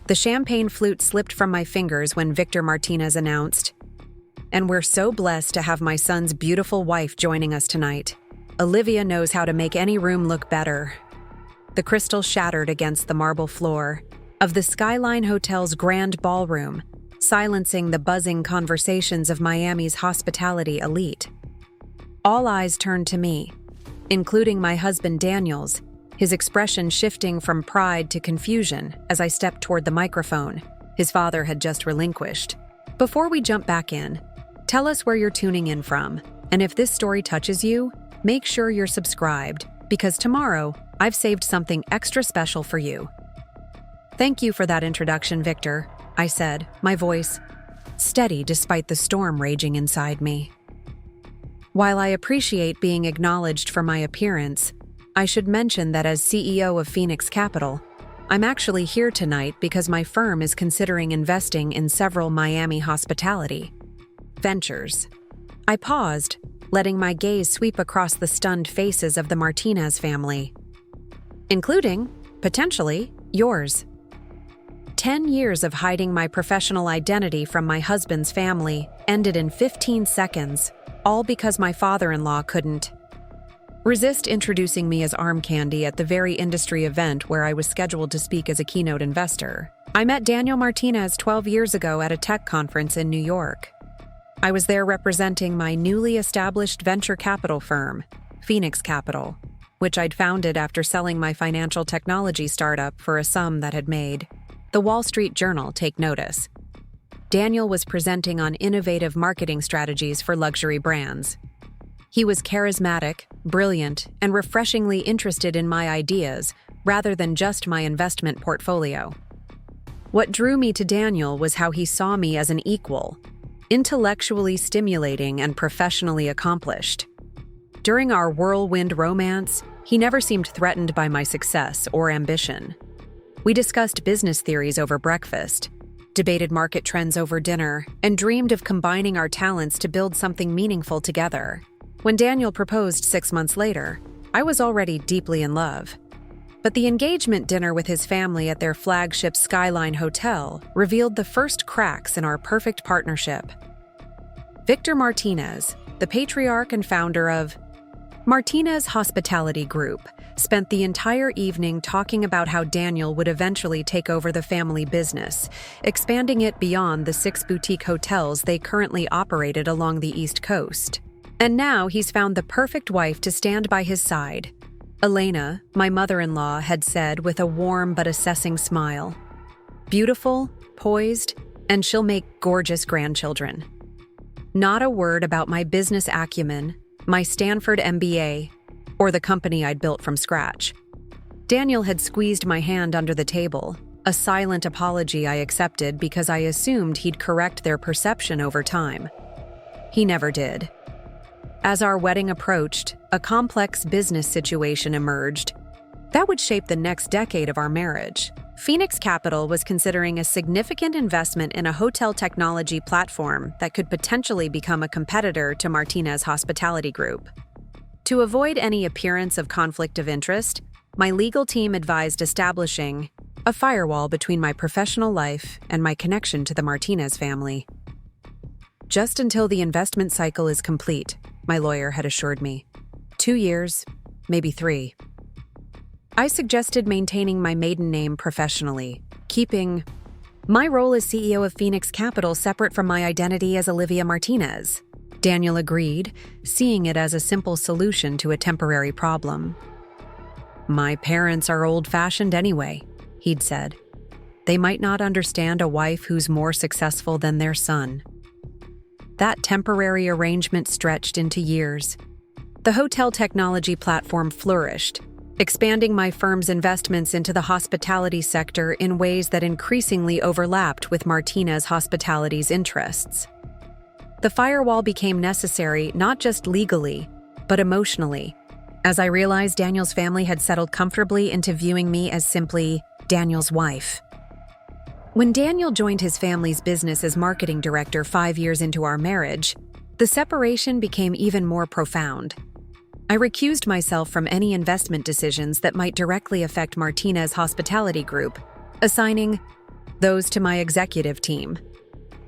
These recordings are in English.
The champagne flute slipped from my fingers when Victor Martinez announced, "And we're so blessed to have my son's beautiful wife joining us tonight. Olivia knows how to make any room look better." The crystal shattered against the marble floor of the Skyline Hotel's grand ballroom, silencing the buzzing conversations of Miami's hospitality elite. All eyes turned to me, including my husband Daniel's, his expression shifting from pride to confusion as I stepped toward the microphone his father had just relinquished. "Before we jump back in, tell us where you're tuning in from, and if this story touches you, make sure you're subscribed, because tomorrow I've saved something extra special for you." "Thank you for that introduction, Victor," I said, my voice steady despite the storm raging inside me. While I appreciate being acknowledged for my appearance, I should mention that as CEO of Phoenix Capital, I'm actually here tonight because my firm is considering investing in several Miami hospitality ventures. I paused, letting my gaze sweep across the stunned faces of the Martinez family, including, potentially, yours. 10 years of hiding my professional identity from my husband's family ended in 15 seconds, all because my father-in-law couldn't resist introducing me as arm candy at the very industry event where I was scheduled to speak as a keynote investor. I met Daniel Martinez 12 years ago at a tech conference in New York. I was there representing my newly established venture capital firm, Phoenix Capital, which I'd founded after selling my financial technology startup for a sum that had made the Wall Street Journal take notice. Daniel was presenting on innovative marketing strategies for luxury brands. He was charismatic, brilliant, and refreshingly interested in my ideas rather than just my investment portfolio. What drew me to Daniel was how he saw me as an equal, intellectually stimulating and professionally accomplished. During our whirlwind romance, he never seemed threatened by my success or ambition. We discussed business theories over breakfast, debated market trends over dinner, and dreamed of combining our talents to build something meaningful together. When Daniel proposed 6 months later, I was already deeply in love. But the engagement dinner with his family at their flagship Skyline Hotel revealed the first cracks in our perfect partnership. Victor Martinez, the patriarch and founder of Martinez Hospitality Group, spent the entire evening talking about how Daniel would eventually take over the family business, expanding it beyond the 6 boutique hotels they currently operated along the East Coast. And now he's found the perfect wife to stand by his side. Elena, my mother-in-law, had said with a warm but assessing smile. Beautiful, poised, and she'll make gorgeous grandchildren. Not a word about my business acumen, my Stanford MBA, or the company I'd built from scratch. Daniel had squeezed my hand under the table, a silent apology I accepted because I assumed he'd correct their perception over time. He never did. As our wedding approached, a complex business situation emerged that would shape the next decade of our marriage. Phoenix Capital was considering a significant investment in a hotel technology platform that could potentially become a competitor to Martinez Hospitality Group. To avoid any appearance of conflict of interest, my legal team advised establishing a firewall between my professional life and my connection to the Martinez family. Just until the investment cycle is complete, my lawyer had assured me. 2 years, maybe 3. I suggested maintaining my maiden name professionally, keeping my role as CEO of Phoenix Capital separate from my identity as Olivia Martinez. Daniel agreed, seeing it as a simple solution to a temporary problem. "My parents are old-fashioned anyway," he'd said. "They might not understand a wife who's more successful than their son." That temporary arrangement stretched into years. The hotel technology platform flourished, expanding my firm's investments into the hospitality sector in ways that increasingly overlapped with Martinez Hospitality's interests. The firewall became necessary not just legally, but emotionally, as I realized Daniel's family had settled comfortably into viewing me as simply Daniel's wife. When Daniel joined his family's business as marketing director 5 years into our marriage, the separation became even more profound. I recused myself from any investment decisions that might directly affect Martinez Hospitality Group, assigning those to my executive team.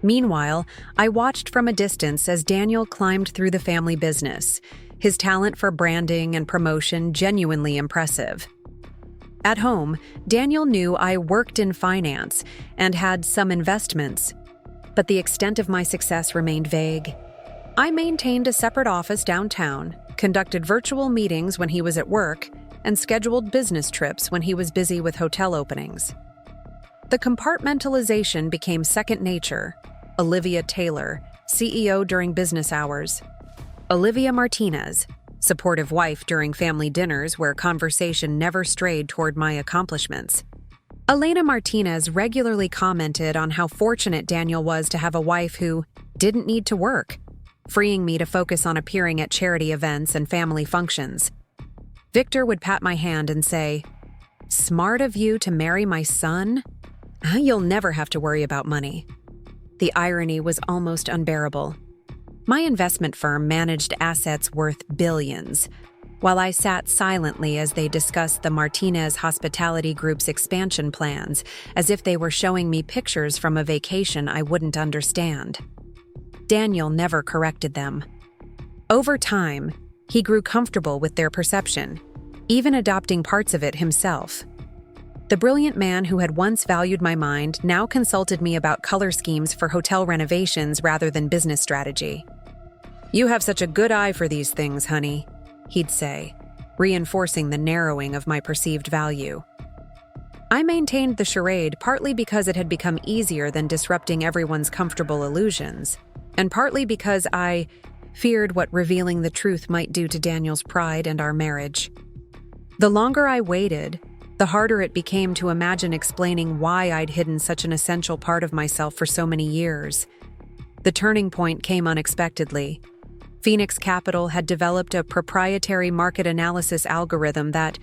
Meanwhile, I watched from a distance as Daniel climbed through the family business, his talent for branding and promotion genuinely impressive. At home, Daniel knew I worked in finance and had some investments, but the extent of my success remained vague. I maintained a separate office downtown, conducted virtual meetings when he was at work, and scheduled business trips when he was busy with hotel openings. The compartmentalization became second nature. Olivia Taylor, CEO during business hours. Olivia Martinez, supportive wife during family dinners where conversation never strayed toward my accomplishments. Elena Martinez regularly commented on how fortunate Daniel was to have a wife who didn't need to work, freeing me to focus on appearing at charity events and family functions. Victor would pat my hand and say, "Smart of you to marry my son? You'll never have to worry about money." The irony was almost unbearable. My investment firm managed assets worth billions, while I sat silently as they discussed the Martinez Hospitality Group's expansion plans, as if they were showing me pictures from a vacation I wouldn't understand. Daniel never corrected them. Over time, he grew comfortable with their perception, even adopting parts of it himself. The brilliant man who had once valued my mind now consulted me about color schemes for hotel renovations rather than business strategy. "You have such a good eye for these things, honey," he'd say, reinforcing the narrowing of my perceived value. I maintained the charade partly because it had become easier than disrupting everyone's comfortable illusions, and partly because I feared what revealing the truth might do to Daniel's pride and our marriage. The longer I waited, the harder it became to imagine explaining why I'd hidden such an essential part of myself for so many years. The turning point came unexpectedly. Phoenix Capital had developed a proprietary market analysis algorithm that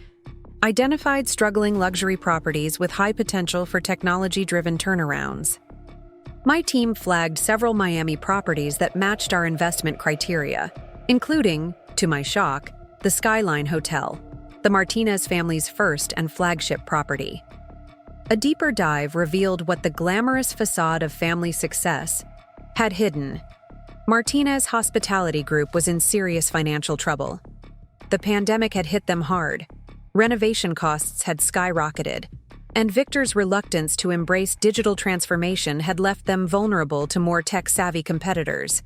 identified struggling luxury properties with high potential for technology-driven turnarounds. My team flagged several Miami properties that matched our investment criteria, including, to my shock, the Skyline Hotel, the Martinez family's first and flagship property. A deeper dive revealed what the glamorous facade of family success had hidden. Martinez Hospitality Group was in serious financial trouble. The pandemic had hit them hard, renovation costs had skyrocketed, and Victor's reluctance to embrace digital transformation had left them vulnerable to more tech-savvy competitors.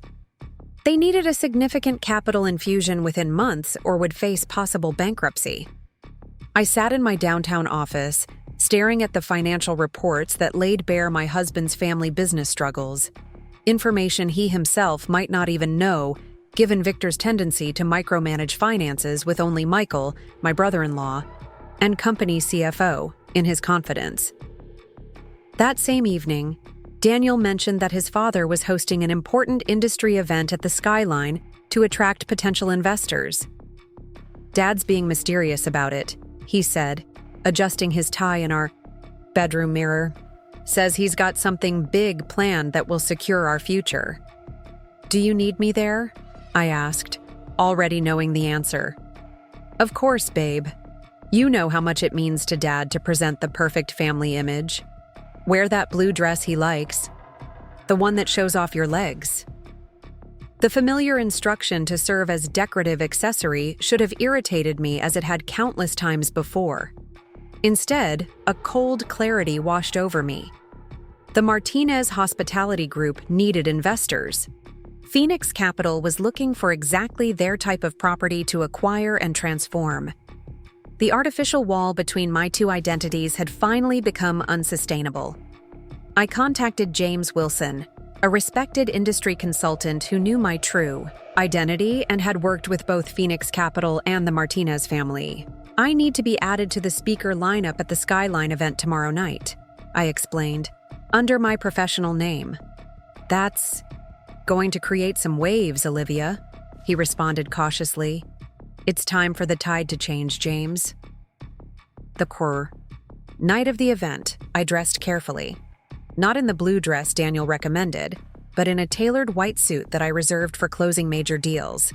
They needed a significant capital infusion within months or would face possible bankruptcy. I sat in my downtown office, staring at the financial reports that laid bare my husband's family business struggles, information he himself might not even know, given Victor's tendency to micromanage finances with only Michael, my brother-in-law, and company CFO, in his confidence. That same evening, Daniel mentioned that his father was hosting an important industry event at the Skyline to attract potential investors. "Dad's being mysterious about it," he said, adjusting his tie in our bedroom mirror. "Says he's got something big planned that will secure our future." "Do you need me there?" I asked, already knowing the answer. "Of course, babe. You know how much it means to Dad to present the perfect family image. Wear that blue dress he likes. The one that shows off your legs." The familiar instruction to serve as decorative accessory should have irritated me as it had countless times before. Instead, a cold clarity washed over me. The Martinez Hospitality Group needed investors. Phoenix Capital was looking for exactly their type of property to acquire and transform. The artificial wall between my two identities had finally become unsustainable. I contacted James Wilson, a respected industry consultant who knew my true identity and had worked with both Phoenix Capital and the Martinez family. "I need to be added to the speaker lineup at the Skyline event tomorrow night," I explained, under my professional name. "That's going to create some waves, Olivia," he responded cautiously. "It's time for the tide to change, James." The night of the event, I dressed carefully. Not in the blue dress Daniel recommended, but in a tailored white suit that I reserved for closing major deals.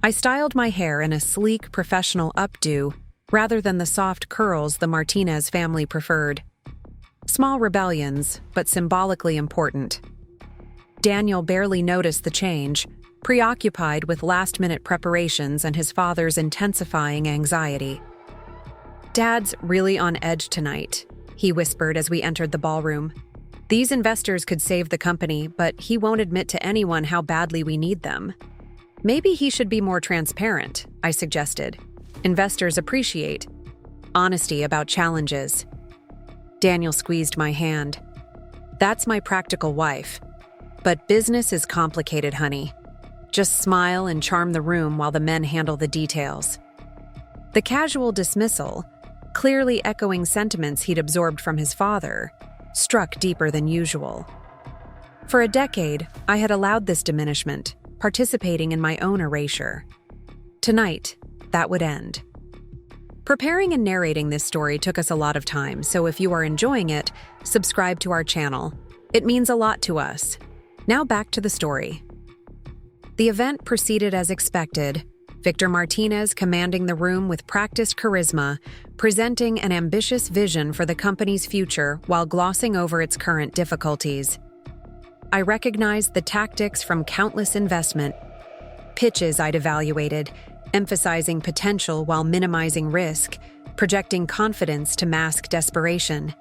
I styled my hair in a sleek, professional updo rather than the soft curls the Martinez family preferred. Small rebellions, but symbolically important. Daniel barely noticed the change, preoccupied with last-minute preparations and his father's intensifying anxiety. "Dad's really on edge tonight," he whispered as we entered the ballroom. "These investors could save the company, but he won't admit to anyone how badly we need them." "Maybe he should be more transparent," I suggested. "Investors appreciate honesty about challenges." Daniel squeezed my hand. "That's my practical wife. But business is complicated, honey. Just smile and charm the room while the men handle the details." The casual dismissal, clearly echoing sentiments he'd absorbed from his father, struck deeper than usual. For a decade, I had allowed this diminishment, participating in my own erasure. Tonight, that would end. Preparing and narrating this story took us a lot of time, so if you are enjoying it, subscribe to our channel. It means a lot to us. Now back to the story. The event proceeded as expected, Victor Martinez commanding the room with practiced charisma, presenting an ambitious vision for the company's future while glossing over its current difficulties. I recognized the tactics from countless investment pitches I'd evaluated, emphasizing potential while minimizing risk, projecting confidence to mask desperation.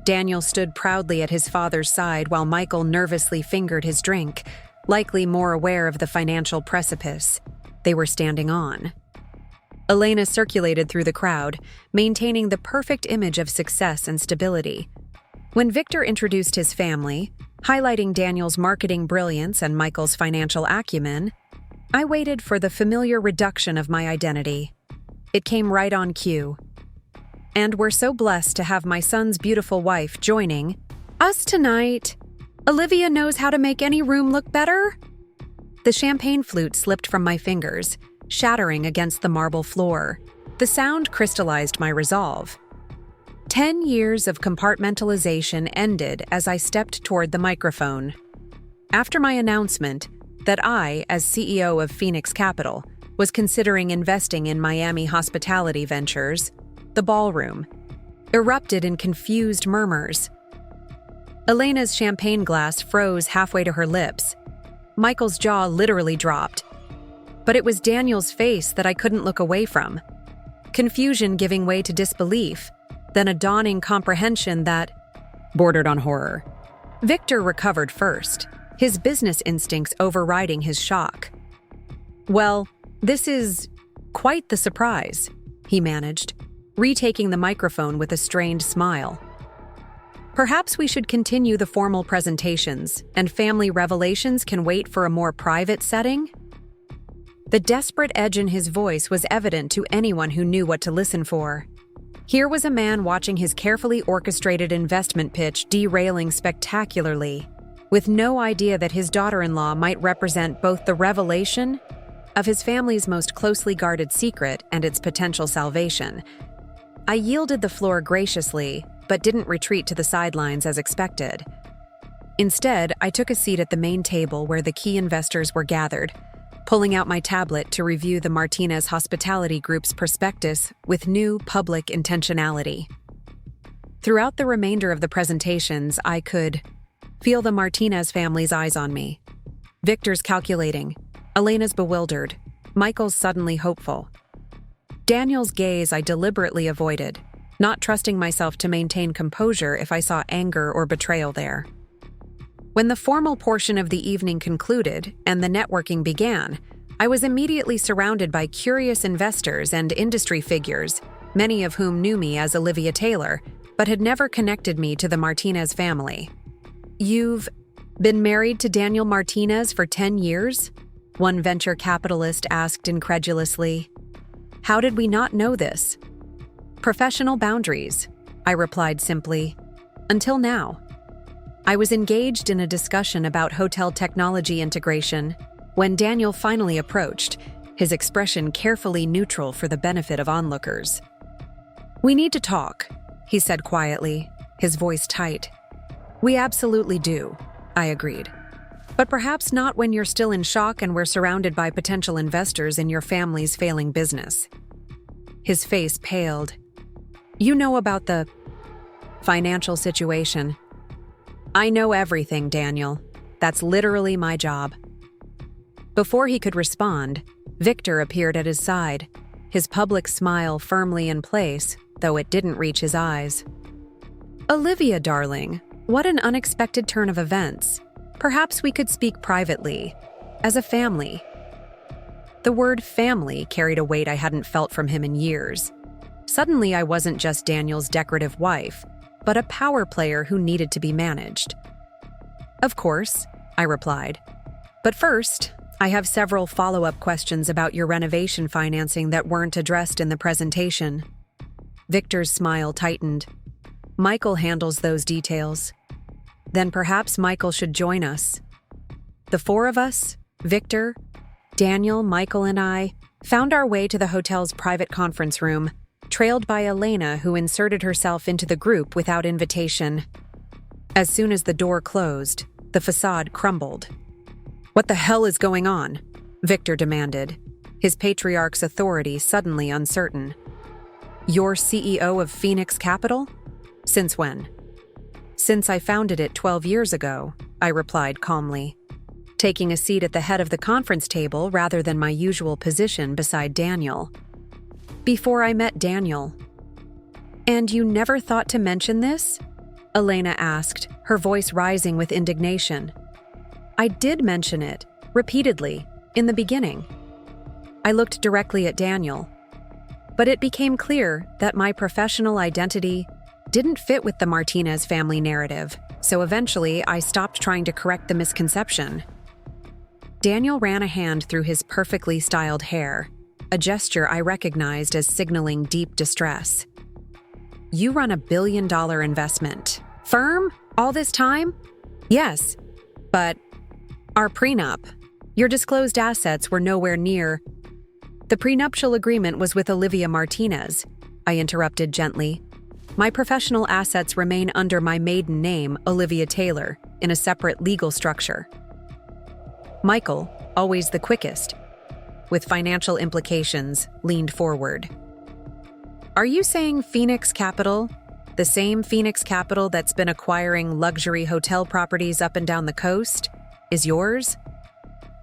Daniel stood proudly at his father's side while Michael nervously fingered his drink, likely more aware of the financial precipice they were standing on. Elena circulated through the crowd, maintaining the perfect image of success and stability. When Victor introduced his family, highlighting Daniel's marketing brilliance and Michael's financial acumen, I waited for the familiar reduction of my identity. It came right on cue. "And we're so blessed to have my son's beautiful wife joining us tonight. Olivia knows how to make any room look better." The champagne flute slipped from my fingers, shattering against the marble floor. The sound crystallized my resolve. 10 years of compartmentalization ended as I stepped toward the microphone. After my announcement that I, as CEO of Phoenix Capital, was considering investing in Miami hospitality ventures, the ballroom erupted in confused murmurs. Elena's champagne glass froze halfway to her lips. Michael's jaw literally dropped. But it was Daniel's face that I couldn't look away from. Confusion giving way to disbelief, then a dawning comprehension that bordered on horror. Victor recovered first, his business instincts overriding his shock. "Well, this is quite the surprise," he managed, retaking the microphone with a strained smile. "Perhaps we should continue the formal presentations, and family revelations can wait for a more private setting?" The desperate edge in his voice was evident to anyone who knew what to listen for. Here was a man watching his carefully orchestrated investment pitch derailing spectacularly, with no idea that his daughter-in-law might represent both the revelation of his family's most closely guarded secret and its potential salvation. I yielded the floor graciously, but didn't retreat to the sidelines as expected. Instead, I took a seat at the main table where the key investors were gathered, pulling out my tablet to review the Martinez Hospitality Group's prospectus with new public intentionality. Throughout the remainder of the presentations, I could feel the Martinez family's eyes on me. Victor's calculating, Elena's bewildered, Michael's suddenly hopeful. Daniel's gaze I deliberately avoided, not trusting myself to maintain composure if I saw anger or betrayal there. When the formal portion of the evening concluded and the networking began, I was immediately surrounded by curious investors and industry figures, many of whom knew me as Olivia Taylor, but had never connected me to the Martinez family. "You've been married to Daniel Martinez for 10 years?" one venture capitalist asked incredulously. "How did we not know this?" "Professional boundaries," I replied simply. "Until now." I was engaged in a discussion about hotel technology integration when Daniel finally approached, his expression carefully neutral for the benefit of onlookers. "We need to talk," he said quietly, his voice tight. "We absolutely do," I agreed. "But perhaps not when you're still in shock and we're surrounded by potential investors in your family's failing business." His face paled. "You know about the Financial situation. I know everything, Daniel. That's literally my job. Before he could respond, Victor appeared at his side, his public smile firmly in place, though it didn't reach his eyes. Olivia, darling, what an unexpected turn of events. Perhaps we could speak privately, as a family. The word family carried a weight I hadn't felt from him in years. Suddenly, I wasn't just Daniel's decorative wife, but a power player who needed to be managed. Of course, I replied. But first, I have several follow-up questions about your renovation financing that weren't addressed in the presentation. Victor's smile tightened. Michael handles those details. Then perhaps Michael should join us. The four of us, Victor, Daniel, Michael, and I, found our way to the hotel's private conference room, trailed by Elena, who inserted herself into the group without invitation. As soon as the door closed, the facade crumbled. "What the hell is going on?" Victor demanded, his patriarch's authority suddenly uncertain. "You're CEO of Phoenix Capital? Since when?" "Since I founded it 12 years ago," I replied calmly, taking a seat at the head of the conference table rather than my usual position beside Daniel. "Before I met Daniel." "And you never thought to mention this?" Elena asked, her voice rising with indignation. "I did mention it, repeatedly, in the beginning." I looked directly at Daniel. But it became clear that my professional identity didn't fit with the Martinez family narrative, so eventually I stopped trying to correct the misconception. Daniel ran a hand through his perfectly styled hair, a gesture I recognized as signaling deep distress. "You run a billion-dollar investment firm all this time?" "Yes, but our prenup. Your disclosed assets were nowhere near." "The prenuptial agreement was with Olivia Martinez," I interrupted gently. "My professional assets remain under my maiden name, Olivia Taylor, in a separate legal structure." Michael, always the quickest, with financial implications, leaned forward. "Are you saying Phoenix Capital, the same Phoenix Capital that's been acquiring luxury hotel properties up and down the coast, is yours?"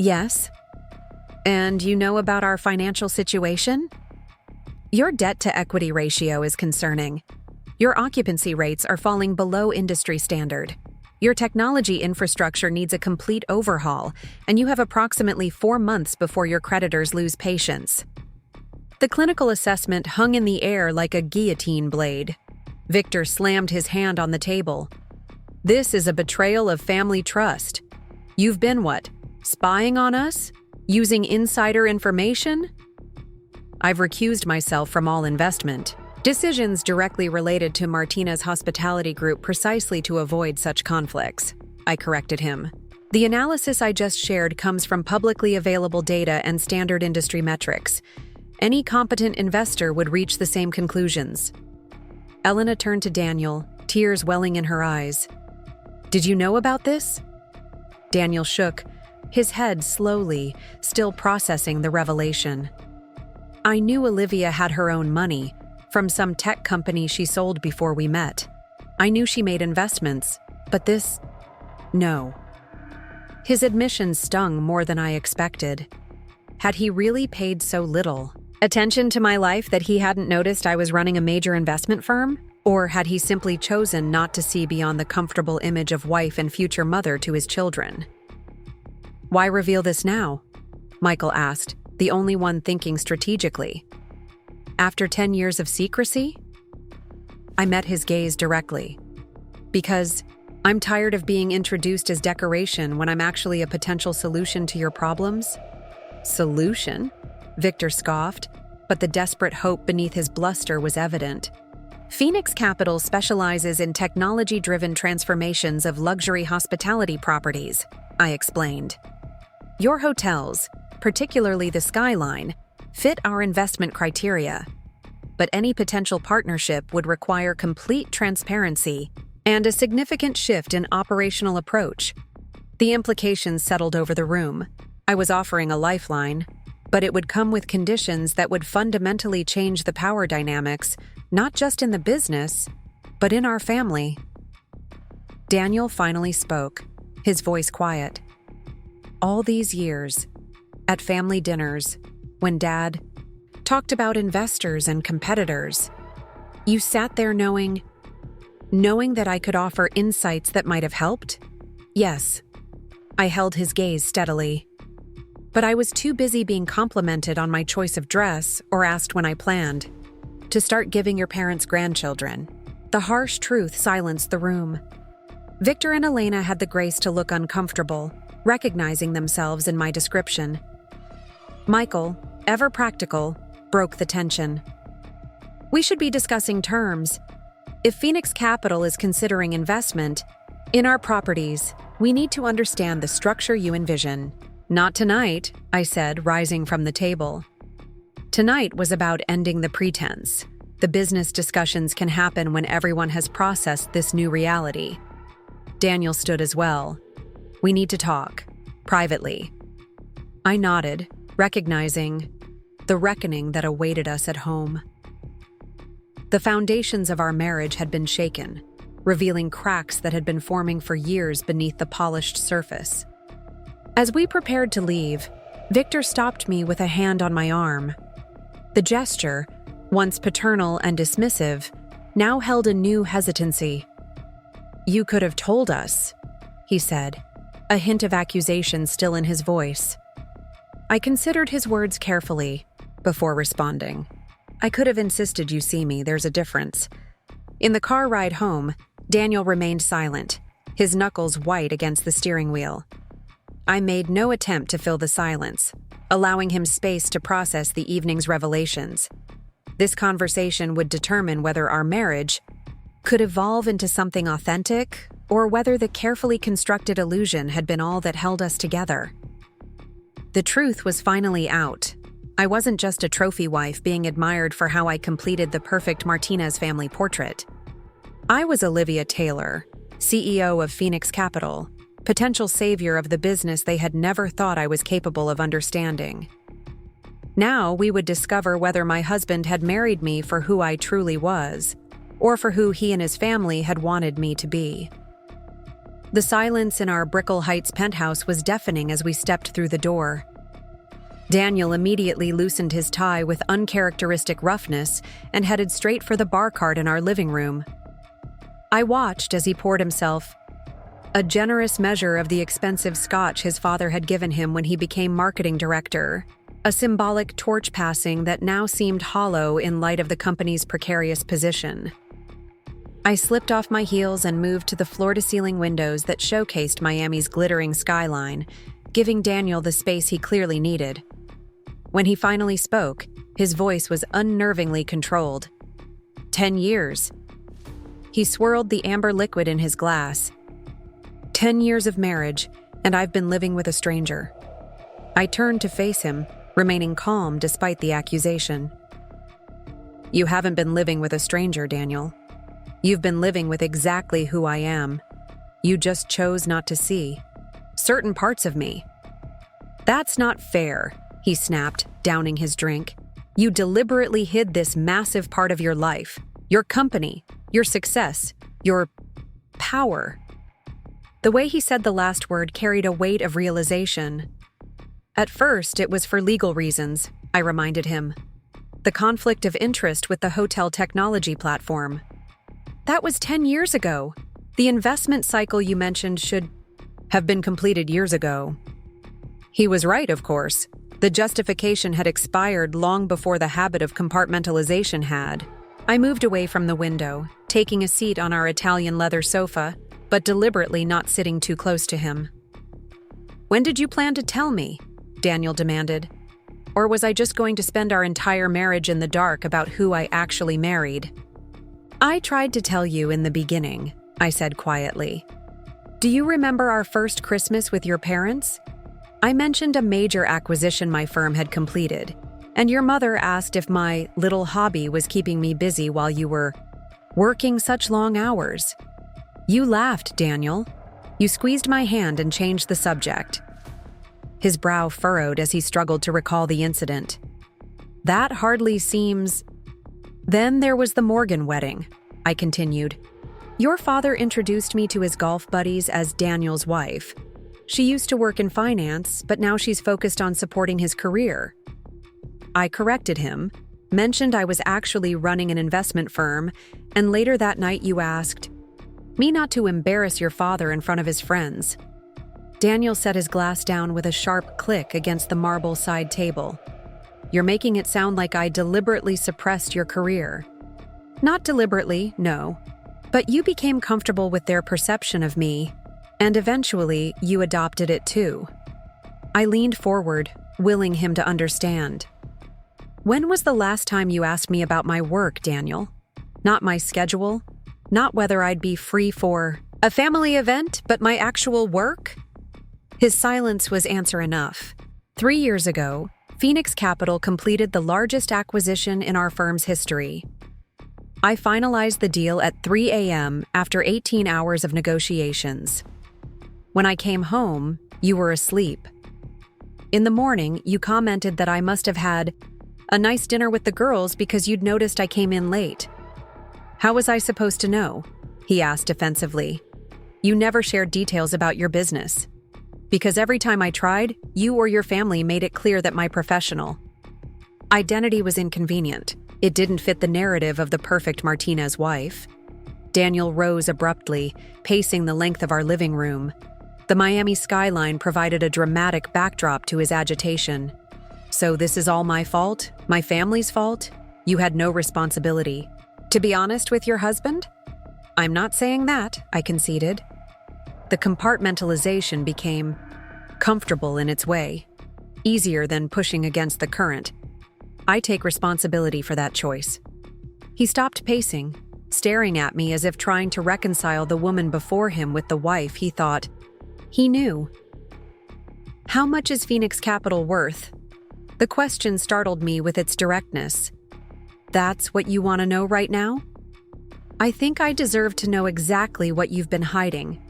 "Yes." "And you know about our financial situation?" "Your debt-to-equity ratio is concerning. Your occupancy rates are falling below industry standard. Your technology infrastructure needs a complete overhaul, and you have approximately 4 months before your creditors lose patience." The clinical assessment hung in the air like a guillotine blade. Victor slammed his hand on the table. "This is a betrayal of family trust. You've been what? Spying on us? Using insider information?" "I've recused myself from all investment decisions directly related to Martinez Hospitality Group precisely to avoid such conflicts," I corrected him. "The analysis I just shared comes from publicly available data and standard industry metrics. Any competent investor would reach the same conclusions." Elena turned to Daniel, tears welling in her eyes. "Did you know about this?" Daniel shook, his head slowly, still processing the revelation. "I knew Olivia had her own money, from some tech company she sold before we met. I knew she made investments, but this... no." His admission stung more than I expected. Had he really paid so little attention to my life that he hadn't noticed I was running a major investment firm? Or had he simply chosen not to see beyond the comfortable image of wife and future mother to his children? "Why reveal this now?" Michael asked, the only one thinking strategically. "After 10 years of secrecy?" I met his gaze directly. "Because I'm tired of being introduced as decoration when I'm actually a potential solution to your problems." "Solution?" Victor scoffed, but the desperate hope beneath his bluster was evident. "Phoenix Capital specializes in technology-driven transformations of luxury hospitality properties," I explained. "Your hotels, particularly the Skyline, fit our investment criteria. But any potential partnership would require complete transparency and a significant shift in operational approach." The implications settled over the room. I was offering a lifeline, but it would come with conditions that would fundamentally change the power dynamics, not just in the business, but in our family. Daniel finally spoke, his voice quiet. All these years, at family dinners, when Dad talked about investors and competitors, you sat there knowing that I could offer insights that might have helped? Yes. I held his gaze steadily. But I was too busy being complimented on my choice of dress or asked when I planned to start giving your parents grandchildren. The harsh truth silenced the room. Victor and Elena had the grace to look uncomfortable, recognizing themselves in my description. Michael, ever practical, broke the tension. We should be discussing terms. If Phoenix Capital is considering investment in our properties, we need to understand the structure you envision. Not tonight, I said, rising from the table. Tonight was about ending the pretense. The business discussions can happen when everyone has processed this new reality. Daniel stood as well. We need to talk, privately. I nodded, recognizing the reckoning that awaited us at home. The foundations of our marriage had been shaken, revealing cracks that had been forming for years beneath the polished surface. As we prepared to leave, Victor stopped me with a hand on my arm. The gesture, once paternal and dismissive, now held a new hesitancy. You could have told us, he said, a hint of accusation still in his voice. I considered his words carefully before responding. I could have insisted you see me, there's a difference. In the car ride home, Daniel remained silent, his knuckles white against the steering wheel. I made no attempt to fill the silence, allowing him space to process the evening's revelations. This conversation would determine whether our marriage could evolve into something authentic or whether the carefully constructed illusion had been all that held us together. The truth was finally out. I wasn't just a trophy wife being admired for how I completed the perfect Martinez family portrait. I was Olivia Taylor, CEO of Phoenix Capital, potential savior of the business they had never thought I was capable of understanding. Now we would discover whether my husband had married me for who I truly was, or for who he and his family had wanted me to be. The silence in our Brickell Heights penthouse was deafening as we stepped through the door. Daniel immediately loosened his tie with uncharacteristic roughness and headed straight for the bar cart in our living room. I watched as he poured himself a generous measure of the expensive scotch his father had given him when he became marketing director, a symbolic torch passing that now seemed hollow in light of the company's precarious position. I slipped off my heels and moved to the floor-to-ceiling windows that showcased Miami's glittering skyline, giving Daniel the space he clearly needed. When he finally spoke, his voice was unnervingly controlled. 10 years. He swirled the amber liquid in his glass. 10 years of marriage, and I've been living with a stranger. I turned to face him, remaining calm despite the accusation. You haven't been living with a stranger, Daniel. You've been living with exactly who I am. You just chose not to see certain parts of me. That's not fair, he snapped, downing his drink. You deliberately hid this massive part of your life, your company, your success, your power. The way he said the last word carried a weight of realization. At first, it was for legal reasons, I reminded him. The conflict of interest with the hotel technology platform. That was 10 years ago. The investment cycle you mentioned should have been completed years ago. He was right, of course. The justification had expired long before the habit of compartmentalization had. I moved away from the window, taking a seat on our Italian leather sofa, but deliberately not sitting too close to him. When did you plan to tell me? Daniel demanded. Or was I just going to spend our entire marriage in the dark about who I actually married? I tried to tell you in the beginning, I said quietly. Do you remember our first Christmas with your parents? I mentioned a major acquisition my firm had completed, and your mother asked if my little hobby was keeping me busy while you were working such long hours. You laughed, Daniel. You squeezed my hand and changed the subject. His brow furrowed as he struggled to recall the incident. That hardly seems... Then there was the Morgan wedding. I continued. Your father introduced me to his golf buddies as Daniel's wife. She used to work in finance, but now she's focused on supporting his career. I corrected him, mentioned I was actually running an investment firm, and later that night you asked me not to embarrass your father in front of his friends. Daniel set his glass down with a sharp click against the marble side table. You're making it sound like I deliberately suppressed your career. Not deliberately, no. But you became comfortable with their perception of me, and eventually you adopted it too. I leaned forward, willing him to understand. When was the last time you asked me about my work, Daniel? Not my schedule, not whether I'd be free for a family event, but my actual work? His silence was answer enough. 3 years ago, Phoenix Capital completed the largest acquisition in our firm's history. I finalized the deal at 3 a.m. after 18 hours of negotiations. When I came home, you were asleep. In the morning, you commented that I must have had a nice dinner with the girls because you'd noticed I came in late. How was I supposed to know? He asked defensively. You never shared details about your business. Because every time I tried, you or your family made it clear that my professional identity was inconvenient. It didn't fit the narrative of the perfect Martinez wife. Daniel rose abruptly, pacing the length of our living room. The Miami skyline provided a dramatic backdrop to his agitation. So this is all my fault? My family's fault? You had no responsibility. To be honest with your husband? I'm not saying that, I conceded. The compartmentalization became comfortable in its way, easier than pushing against the current. I take responsibility for that choice. He stopped pacing, staring at me as if trying to reconcile the woman before him with the wife he thought he knew. How much is Phoenix Capital worth? The question startled me with its directness. That's what you want to know right now? I think I deserve to know exactly what you've been hiding.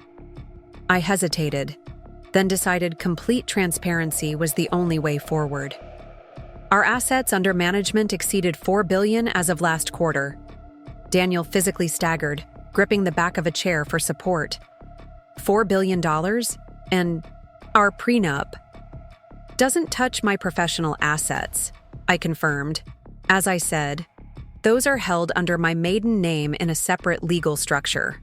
I hesitated, then decided complete transparency was the only way forward. Our assets under management exceeded $4 billion as of last quarter. Daniel physically staggered, gripping the back of a chair for support. $4 billion? And our prenup doesn't touch my professional assets, I confirmed. As I said, those are held under my maiden name in a separate legal structure.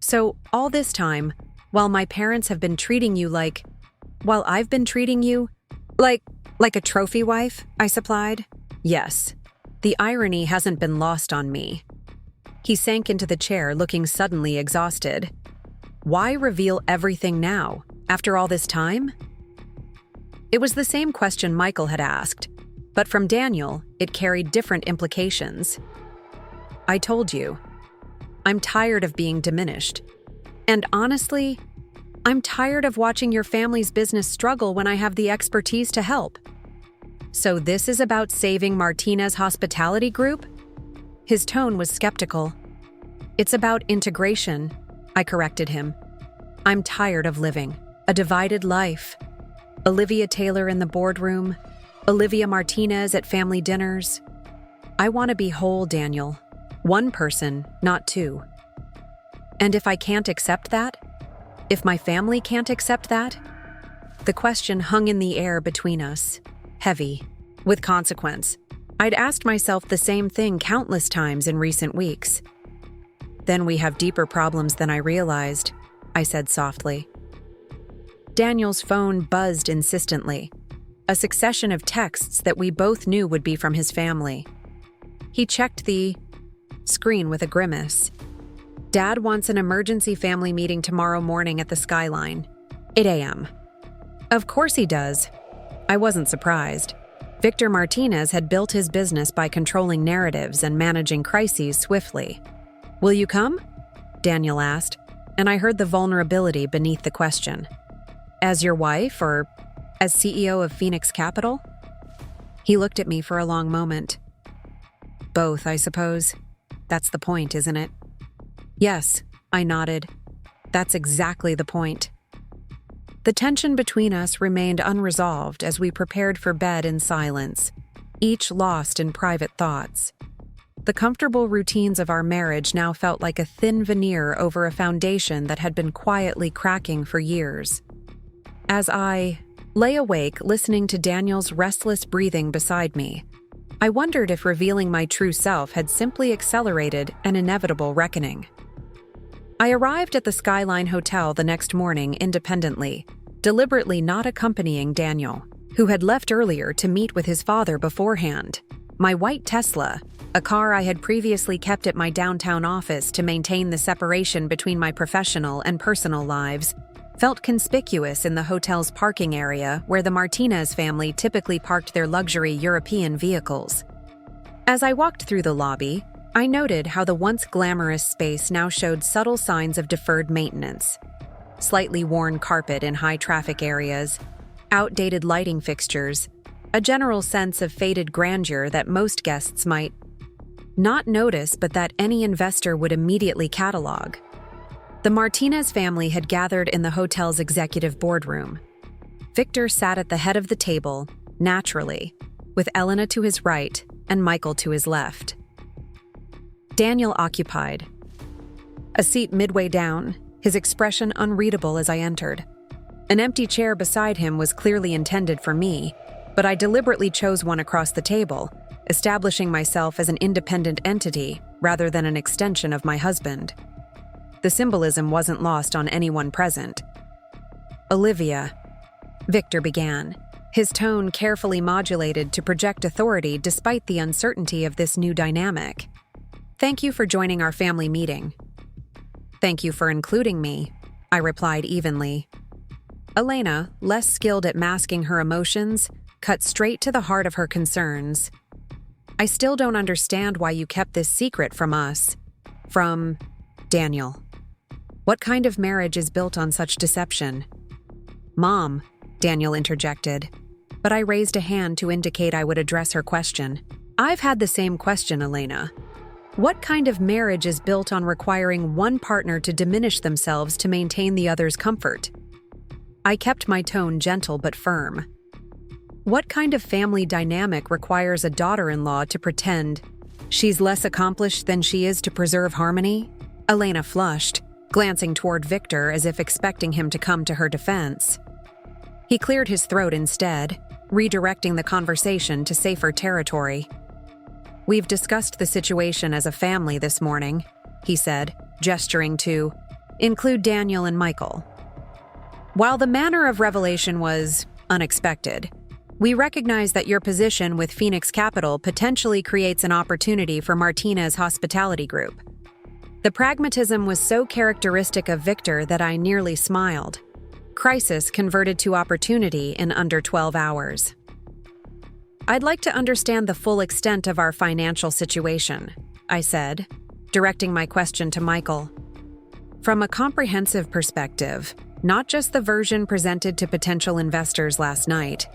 So all this time, while my parents have been treating you while I've been treating you like a trophy wife, I supplied. Yes, the irony hasn't been lost on me. He sank into the chair, looking suddenly exhausted. Why reveal everything now, after all this time? It was the same question Michael had asked, but from Daniel, it carried different implications. I told you, I'm tired of being diminished. And honestly, I'm tired of watching your family's business struggle when I have the expertise to help. So this is about saving Martinez Hospitality Group? His tone was skeptical. It's about integration, I corrected him. I'm tired of living a divided life. Olivia Taylor in the boardroom, Olivia Martinez at family dinners. I want to be whole, Daniel. One person, not two. And if I can't accept that? If my family can't accept that? The question hung in the air between us, heavy, with consequence. I'd asked myself the same thing countless times in recent weeks. Then we have deeper problems than I realized, I said softly. Daniel's phone buzzed insistently, a succession of texts that we both knew would be from his family. He checked the screen with a grimace. Dad wants an emergency family meeting tomorrow morning at the Skyline, 8 a.m. Of course he does. I wasn't surprised. Victor Martinez had built his business by controlling narratives and managing crises swiftly. Will you come? Daniel asked, and I heard the vulnerability beneath the question. As your wife or as CEO of Phoenix Capital? He looked at me for a long moment. Both, I suppose. That's the point, isn't it? Yes, I nodded. That's exactly the point. The tension between us remained unresolved as we prepared for bed in silence, each lost in private thoughts. The comfortable routines of our marriage now felt like a thin veneer over a foundation that had been quietly cracking for years. As I lay awake listening to Daniel's restless breathing beside me, I wondered if revealing my true self had simply accelerated an inevitable reckoning. I arrived at the Skyline Hotel the next morning independently, deliberately not accompanying Daniel, who had left earlier to meet with his father beforehand. My white Tesla, a car I had previously kept at my downtown office to maintain the separation between my professional and personal lives, felt conspicuous in the hotel's parking area where the Martinez family typically parked their luxury European vehicles. As I walked through the lobby, I noted how the once glamorous space now showed subtle signs of deferred maintenance. Slightly worn carpet in high-traffic areas, outdated lighting fixtures, a general sense of faded grandeur that most guests might not notice but that any investor would immediately catalog. The Martinez family had gathered in the hotel's executive boardroom. Victor sat at the head of the table, naturally, with Elena to his right and Michael to his left. Daniel occupied a seat midway down, his expression unreadable as I entered. An empty chair beside him was clearly intended for me, but I deliberately chose one across the table, establishing myself as an independent entity rather than an extension of my husband. The symbolism wasn't lost on anyone present. "Olivia," Victor began, his tone carefully modulated to project authority despite the uncertainty of this new dynamic. "Thank you for joining our family meeting." "Thank you for including me," I replied evenly. Elena, less skilled at masking her emotions, cut straight to the heart of her concerns. "I still don't understand why you kept this secret from us." From Daniel. "What kind of marriage is built on such deception?" "Mom," Daniel interjected, but I raised a hand to indicate I would address her question. "I've had the same question, Elena. What kind of marriage is built on requiring one partner to diminish themselves to maintain the other's comfort?" I kept my tone gentle but firm. "What kind of family dynamic requires a daughter-in-law to pretend she's less accomplished than she is to preserve harmony?" Elena flushed, glancing toward Victor as if expecting him to come to her defense. He cleared his throat instead, redirecting the conversation to safer territory. "We've discussed the situation as a family this morning," he said, gesturing to include Daniel and Michael. "While the manner of revelation was unexpected, we recognize that your position with Phoenix Capital potentially creates an opportunity for Martinez Hospitality Group." The pragmatism was so characteristic of Victor that I nearly smiled. Crisis converted to opportunity in under 12 hours. "I'd like to understand the full extent of our financial situation," I said, directing my question to Michael. "From a comprehensive perspective, not just the version presented to potential investors last night."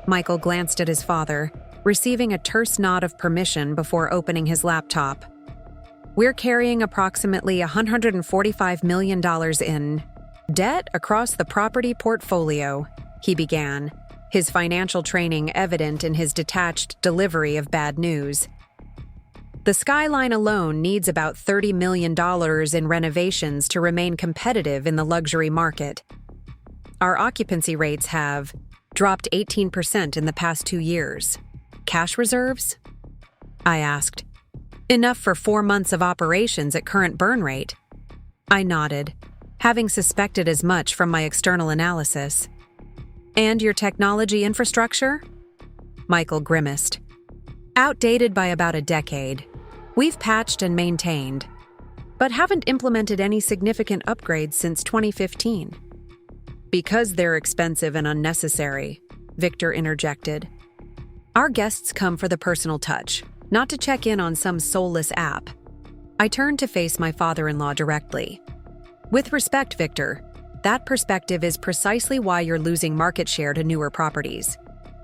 Michael glanced at his father, receiving a terse nod of permission before opening his laptop. "We're carrying approximately $145 million in debt across the property portfolio," he began, his financial training evident in his detached delivery of bad news. "The Skyline alone needs about $30 million in renovations to remain competitive in the luxury market. Our occupancy rates have dropped 18% in the past 2 years. Cash reserves?" I asked. "Enough for 4 months of operations at current burn rate." I nodded, having suspected as much from my external analysis. "And your technology infrastructure?" Michael grimaced. "Outdated by about a decade. We've patched and maintained, but haven't implemented any significant upgrades since 2015. "Because they're expensive and unnecessary," Victor interjected. "Our guests come for the personal touch, not to check in on some soulless app." I turned to face my father-in-law directly. "With respect, Victor, that perspective is precisely why you're losing market share to newer properties.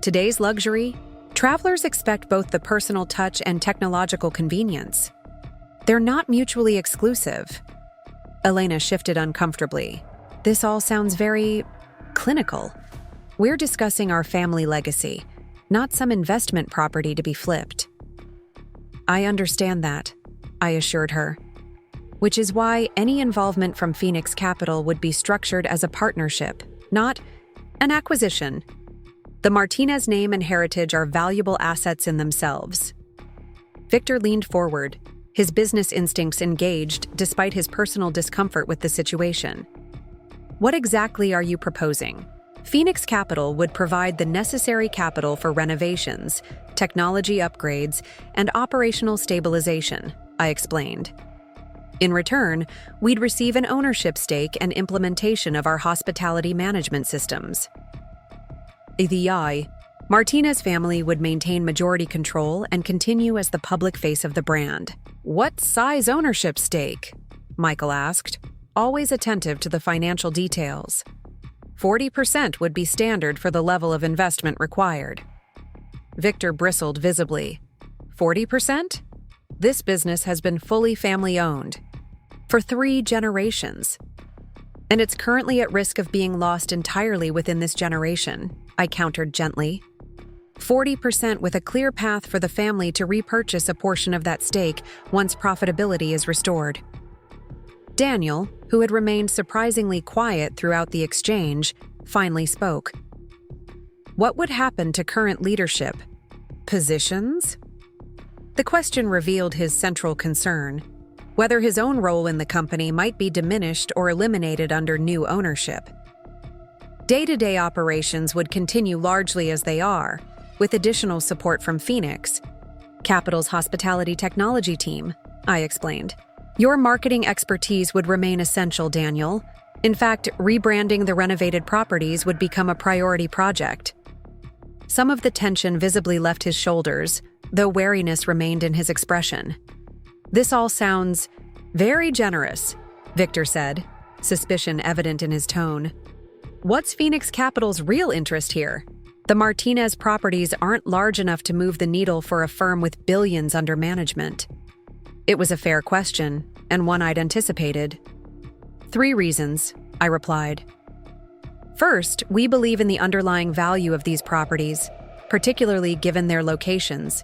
Today's luxury, travelers expect both the personal touch and technological convenience. They're not mutually exclusive." Elena shifted uncomfortably. "This all sounds very clinical. We're discussing our family legacy, not some investment property to be flipped." I understand that, I assured her. Which is why any involvement from Phoenix Capital would be structured as a partnership, not an acquisition. The Martinez name and heritage are valuable assets in themselves. Victor leaned forward, his business instincts engaged despite his personal discomfort with the situation. What exactly are you proposing? Phoenix Capital would provide the necessary capital for renovations, technology upgrades, and operational stabilization, I explained. In return, we'd receive an ownership stake and implementation of our hospitality management systems. The Martinez family would maintain majority control and continue as the public face of the brand. What size ownership stake? Michael asked, always attentive to the financial details. 40% would be standard for the level of investment required. Victor bristled visibly. 40%? This business has been fully family-owned for 3 generations, and it's currently at risk of being lost entirely within this generation, I countered gently. 40% with a clear path for the family to repurchase a portion of that stake once profitability is restored. Daniel, who had remained surprisingly quiet throughout the exchange, finally spoke. What would happen to current leadership? Positions? The question revealed his central concern, whether his own role in the company might be diminished or eliminated under new ownership. Day-to-day operations would continue largely as they are, with additional support from Phoenix Capital's hospitality technology team, I explained. Your marketing expertise would remain essential, Daniel. In fact, rebranding the renovated properties would become a priority project. Some of the tension visibly left his shoulders, though wariness remained in his expression. This all sounds very generous, Victor said, suspicion evident in his tone. What's Phoenix Capital's real interest here? The Martinez properties aren't large enough to move the needle for a firm with billions under management. It was a fair question, and one I'd anticipated. 3 reasons, I replied. First, we believe in the underlying value of these properties, particularly given their locations.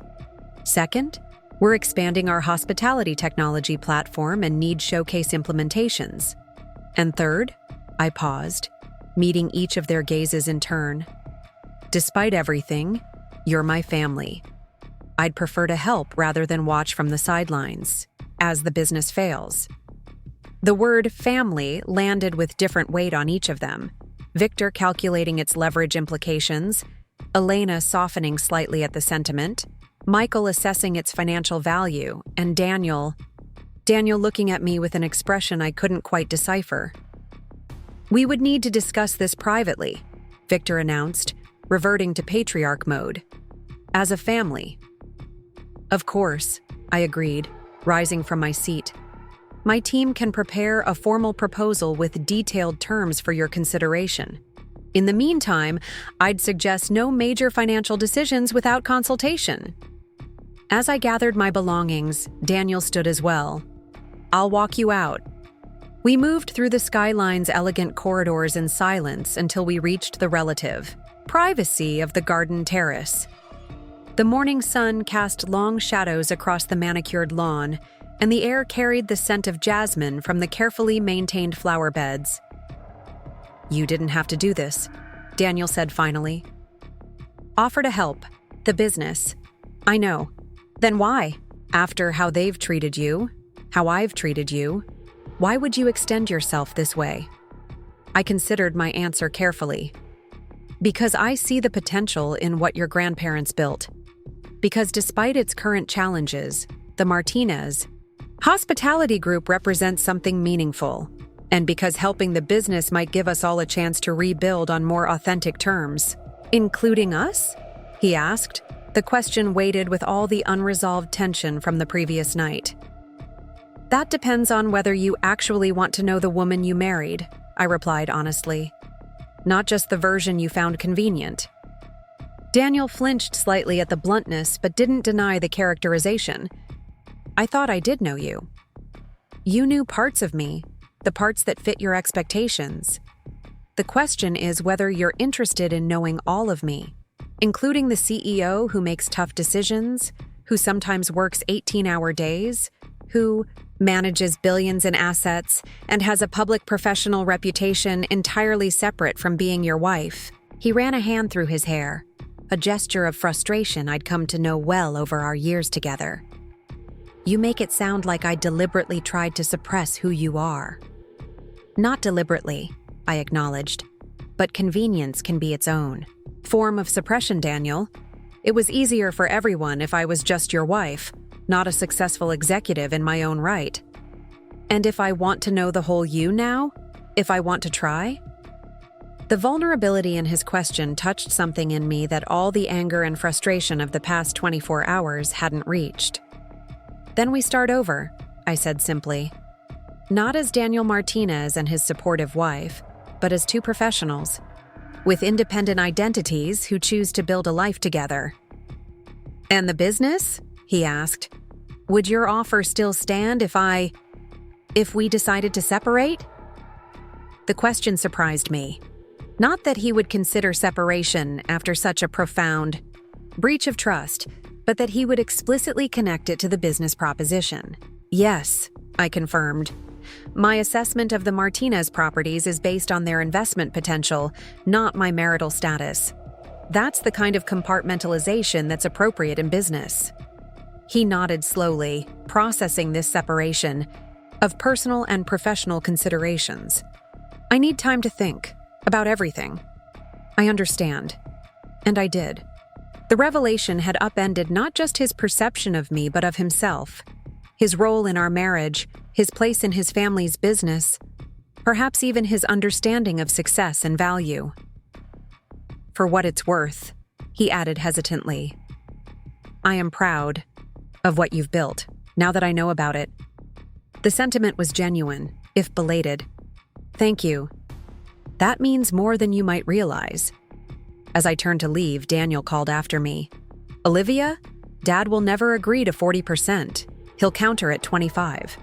Second, we're expanding our hospitality technology platform and need showcase implementations. And third, I paused, meeting each of their gazes in turn. Despite everything, you're my family. I'd prefer to help rather than watch from the sidelines, as the business fails. The word family landed with different weight on each of them, Victor calculating its leverage implications, Elena softening slightly at the sentiment, Michael assessing its financial value, and Daniel looking at me with an expression I couldn't quite decipher. We would need to discuss this privately, Victor announced, reverting to patriarch mode. As a family. Of course, I agreed, rising from my seat. My team can prepare a formal proposal with detailed terms for your consideration. In the meantime, I'd suggest no major financial decisions without consultation. As I gathered my belongings, Daniel stood as well. I'll walk you out. We moved through the Skyline's elegant corridors in silence until we reached the relative privacy of the garden terrace. The morning sun cast long shadows across the manicured lawn, and the air carried the scent of jasmine from the carefully maintained flower beds. You didn't have to do this, Daniel said finally. Offer to help. The business. I know. Then why? After how they've treated you, how I've treated you, why would you extend yourself this way? I considered my answer carefully. Because I see the potential in what your grandparents built. Because despite its current challenges, the Martinez Hospitality Group represents something meaningful. And because helping the business might give us all a chance to rebuild on more authentic terms. Including us? He asked, the question weighted with all the unresolved tension from the previous night. That depends on whether you actually want to know the woman you married, I replied honestly. Not just the version you found convenient. Daniel flinched slightly at the bluntness but didn't deny the characterization. I thought I did know you. You knew parts of me, the parts that fit your expectations. The question is whether you're interested in knowing all of me, including the CEO who makes tough decisions, who sometimes works 18-hour days, who manages billions in assets, and has a public professional reputation entirely separate from being your wife. He ran a hand through his hair, a gesture of frustration I'd come to know well over our years together. You make it sound like I deliberately tried to suppress who you are. Not deliberately, I acknowledged, but convenience can be its own form of suppression, Daniel. It was easier for everyone if I was just your wife, not a successful executive in my own right. And if I want to know the whole you now? If I want to try? The vulnerability in his question touched something in me that all the anger and frustration of the past 24 hours hadn't reached. Then we start over, I said simply. Not as Daniel Martinez and his supportive wife, but as two professionals, with independent identities who choose to build a life together. And the business? He asked. Would your offer still stand if we decided to separate? The question surprised me. Not that he would consider separation after such a profound breach of trust, but that he would explicitly connect it to the business proposition. Yes, I confirmed. My assessment of the Martinez properties is based on their investment potential, not my marital status. That's the kind of compartmentalization that's appropriate in business. He nodded slowly, processing this separation of personal and professional considerations. I need time to think about everything. I understand. And I did. The revelation had upended not just his perception of me, but of himself, his role in our marriage, his place in his family's business, perhaps even his understanding of success and value. For what it's worth, he added hesitantly, I am proud of what you've built, now that I know about it. The sentiment was genuine, if belated. Thank you. That means more than you might realize. As I turned to leave, Daniel called after me. Olivia, Dad will never agree to 40%. He'll counter at 25.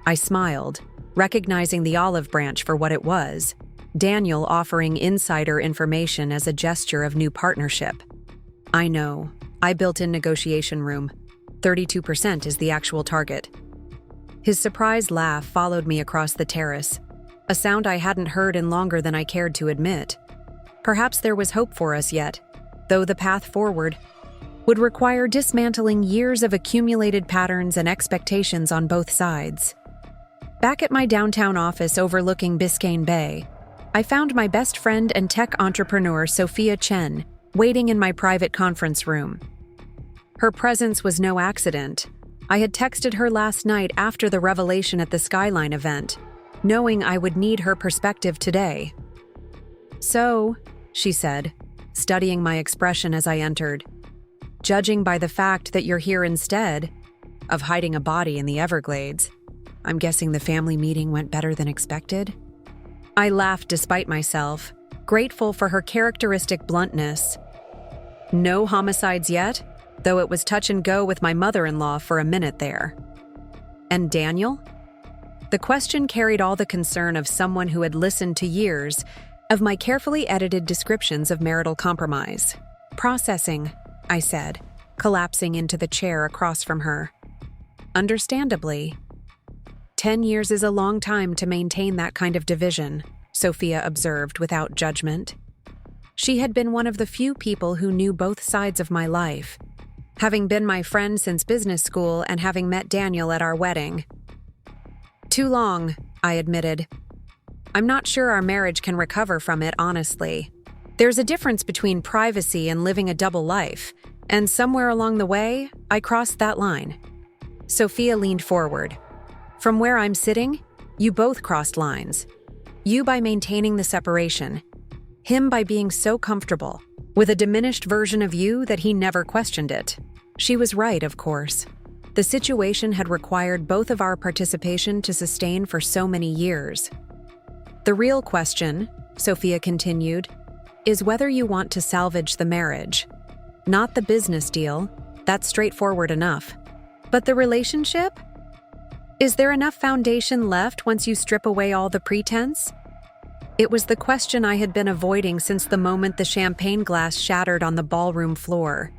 I smiled, recognizing the olive branch for what it was, Daniel offering insider information as a gesture of new partnership. I know. I built in negotiation room. 32% is the actual target. His surprised laugh followed me across the terrace, a sound I hadn't heard in longer than I cared to admit. Perhaps there was hope for us yet, though the path forward would require dismantling years of accumulated patterns and expectations on both sides. Back at my downtown office overlooking Biscayne Bay, I found my best friend and tech entrepreneur Sophia Chen waiting in my private conference room. Her presence was no accident. I had texted her last night after the revelation at the Skyline event, knowing I would need her perspective today. So, she said, studying my expression as I entered, judging by the fact that you're here instead of hiding a body in the Everglades, I'm guessing the family meeting went better than expected? I laughed despite myself, grateful for her characteristic bluntness. No homicides yet, though it was touch and go with my mother-in-law for a minute there. And Daniel? The question carried all the concern of someone who had listened to years of my carefully edited descriptions of marital compromise. Processing, I said, collapsing into the chair across from her. Understandably. 10 years is a long time to maintain that kind of division, Sophia observed without judgment. She had been one of the few people who knew both sides of my life, having been my friend since business school and having met Daniel at our wedding. Too long, I admitted. I'm not sure our marriage can recover from it, honestly. There's a difference between privacy and living a double life, and somewhere along the way, I crossed that line. Sophia leaned forward. From where I'm sitting, you both crossed lines. You by maintaining the separation, him by being so comfortable, with a diminished version of you that he never questioned it. She was right, of course. The situation had required both of our participation to sustain for so many years. The real question, Sophia continued, is whether you want to salvage the marriage. Not the business deal, that's straightforward enough. But the relationship? Is there enough foundation left once you strip away all the pretense? It was the question I had been avoiding since the moment the champagne glass shattered on the ballroom floor.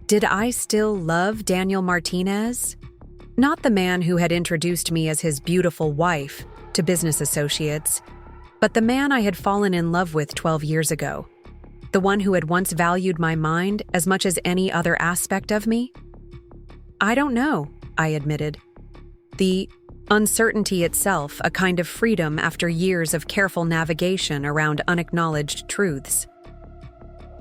Did I still love Daniel Martinez? Not the man who had introduced me as his beautiful wife to business associates, but the man I had fallen in love with 12 years ago. The one who had once valued my mind as much as any other aspect of me? I don't know, I admitted. The uncertainty itself, a kind of freedom after years of careful navigation around unacknowledged truths.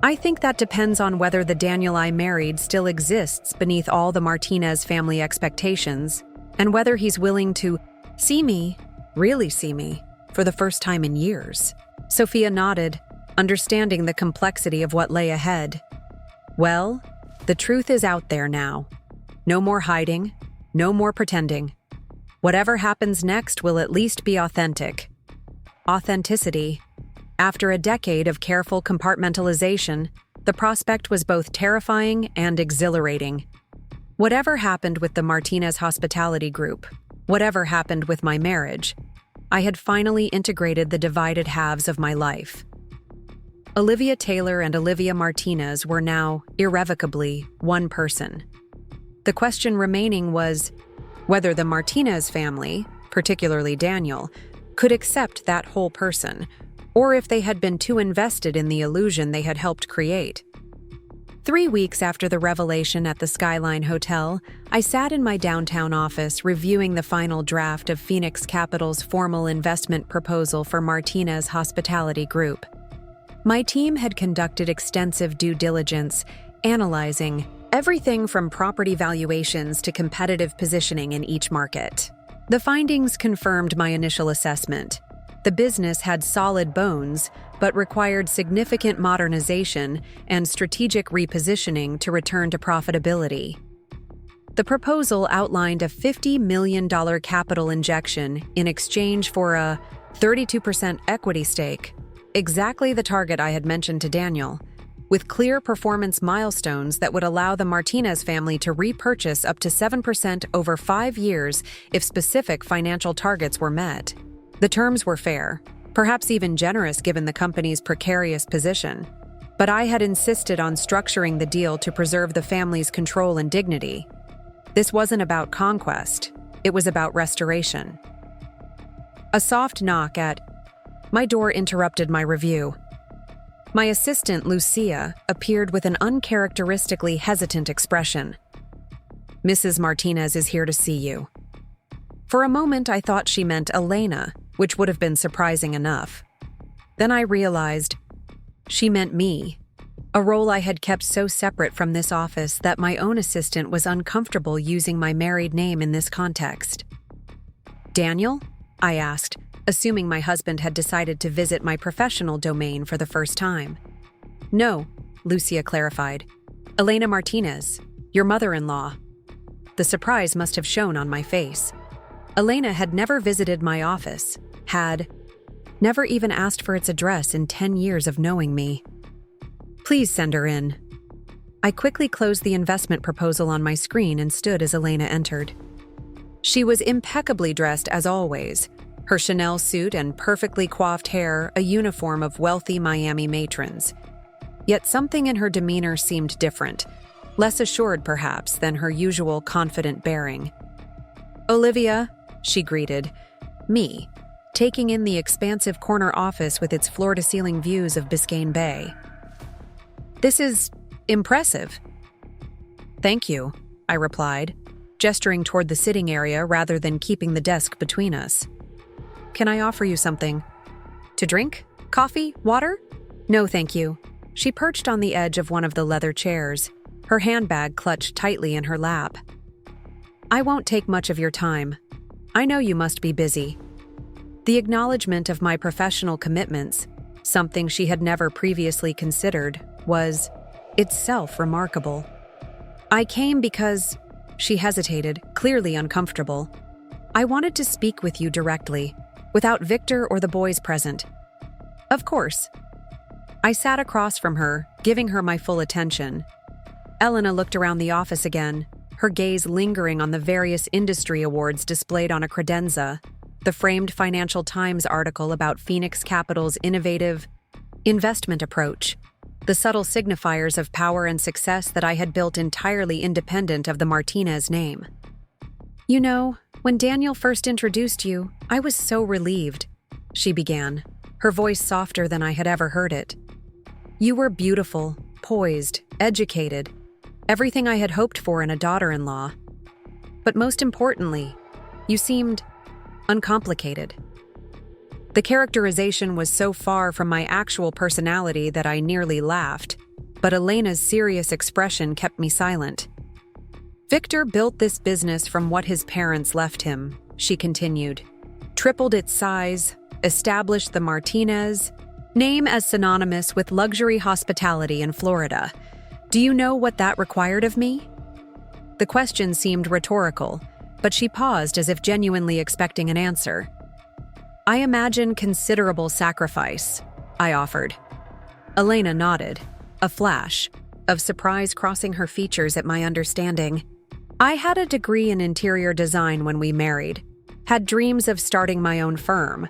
I think that depends on whether the Daniel I married still exists beneath all the Martinez family expectations, and whether he's willing to see me, really see me, for the first time in years. Sophia nodded, understanding the complexity of what lay ahead. Well, the truth is out there now. No more hiding, no more pretending. Whatever happens next will at least be authentic. Authenticity. After a decade of careful compartmentalization, the prospect was both terrifying and exhilarating. Whatever happened with the Martinez Hospitality Group, whatever happened with my marriage, I had finally integrated the divided halves of my life. Olivia Taylor and Olivia Martinez were now, irrevocably, one person. The question remaining was whether the Martinez family, particularly Daniel, could accept that whole person, or if they had been too invested in the illusion they had helped create. 3 weeks after the revelation at the Skyline Hotel, I sat in my downtown office reviewing the final draft of Phoenix Capital's formal investment proposal for Martinez Hospitality Group. My team had conducted extensive due diligence, analyzing everything from property valuations to competitive positioning in each market. The findings confirmed my initial assessment. The business had solid bones, but required significant modernization and strategic repositioning to return to profitability. The proposal outlined a $50 million capital injection in exchange for a 32% equity stake, exactly the target I had mentioned to Daniel, with clear performance milestones that would allow the Martinez family to repurchase up to 7% over 5 years if specific financial targets were met. The terms were fair, perhaps even generous given the company's precarious position, but I had insisted on structuring the deal to preserve the family's control and dignity. This wasn't about conquest, it was about restoration. A soft knock at my door interrupted my review. My assistant, Lucia, appeared with an uncharacteristically hesitant expression. "Mrs. Martinez is here to see you." For a moment, I thought she meant Elena, which would have been surprising enough. Then I realized she meant me, a role I had kept so separate from this office that my own assistant was uncomfortable using my married name in this context. "Daniel?" I asked, assuming my husband had decided to visit my professional domain for the first time. "No," Lucia clarified. "Elena Martinez, your mother-in-law." The surprise must have shown on my face. Elena had never visited my office, had never even asked for its address in 10 years of knowing me. "Please send her in." I quickly closed the investment proposal on my screen and stood as Elena entered. She was impeccably dressed as always, her Chanel suit and perfectly coiffed hair a uniform of wealthy Miami matrons. Yet something in her demeanor seemed different, less assured perhaps than her usual confident bearing. "Olivia," she greeted me, taking in the expansive corner office with its floor-to-ceiling views of Biscayne Bay. "This is impressive." "Thank you," I replied, gesturing toward the sitting area rather than keeping the desk between us. "Can I offer you something? To drink? Coffee? Water?" "No, thank you." She perched on the edge of one of the leather chairs, her handbag clutched tightly in her lap. "I won't take much of your time. I know you must be busy." The acknowledgement of my professional commitments, something she had never previously considered, was itself remarkable. "I came because—" She hesitated, clearly uncomfortable. "I wanted to speak with you directly, without Victor or the boys present." "Of course." I sat across from her, giving her my full attention. Elena looked around the office again, her gaze lingering on the various industry awards displayed on a credenza, the framed Financial Times article about Phoenix Capital's innovative investment approach, the subtle signifiers of power and success that I had built entirely independent of the Martinez name. "You know, when Daniel first introduced you, I was so relieved," she began, her voice softer than I had ever heard it. "You were beautiful, poised, educated, everything I had hoped for in a daughter-in-law. But most importantly, you seemed uncomplicated." The characterization was so far from my actual personality that I nearly laughed, but Elena's serious expression kept me silent. "Victor built this business from what his parents left him," she continued. "Tripled its size, established the Martinez name as synonymous with luxury hospitality in Florida. Do you know what that required of me?" The question seemed rhetorical, but she paused as if genuinely expecting an answer. "I imagine considerable sacrifice," I offered. Elena nodded, a flash of surprise crossing her features at my understanding. "I had a degree in interior design when we married, had dreams of starting my own firm.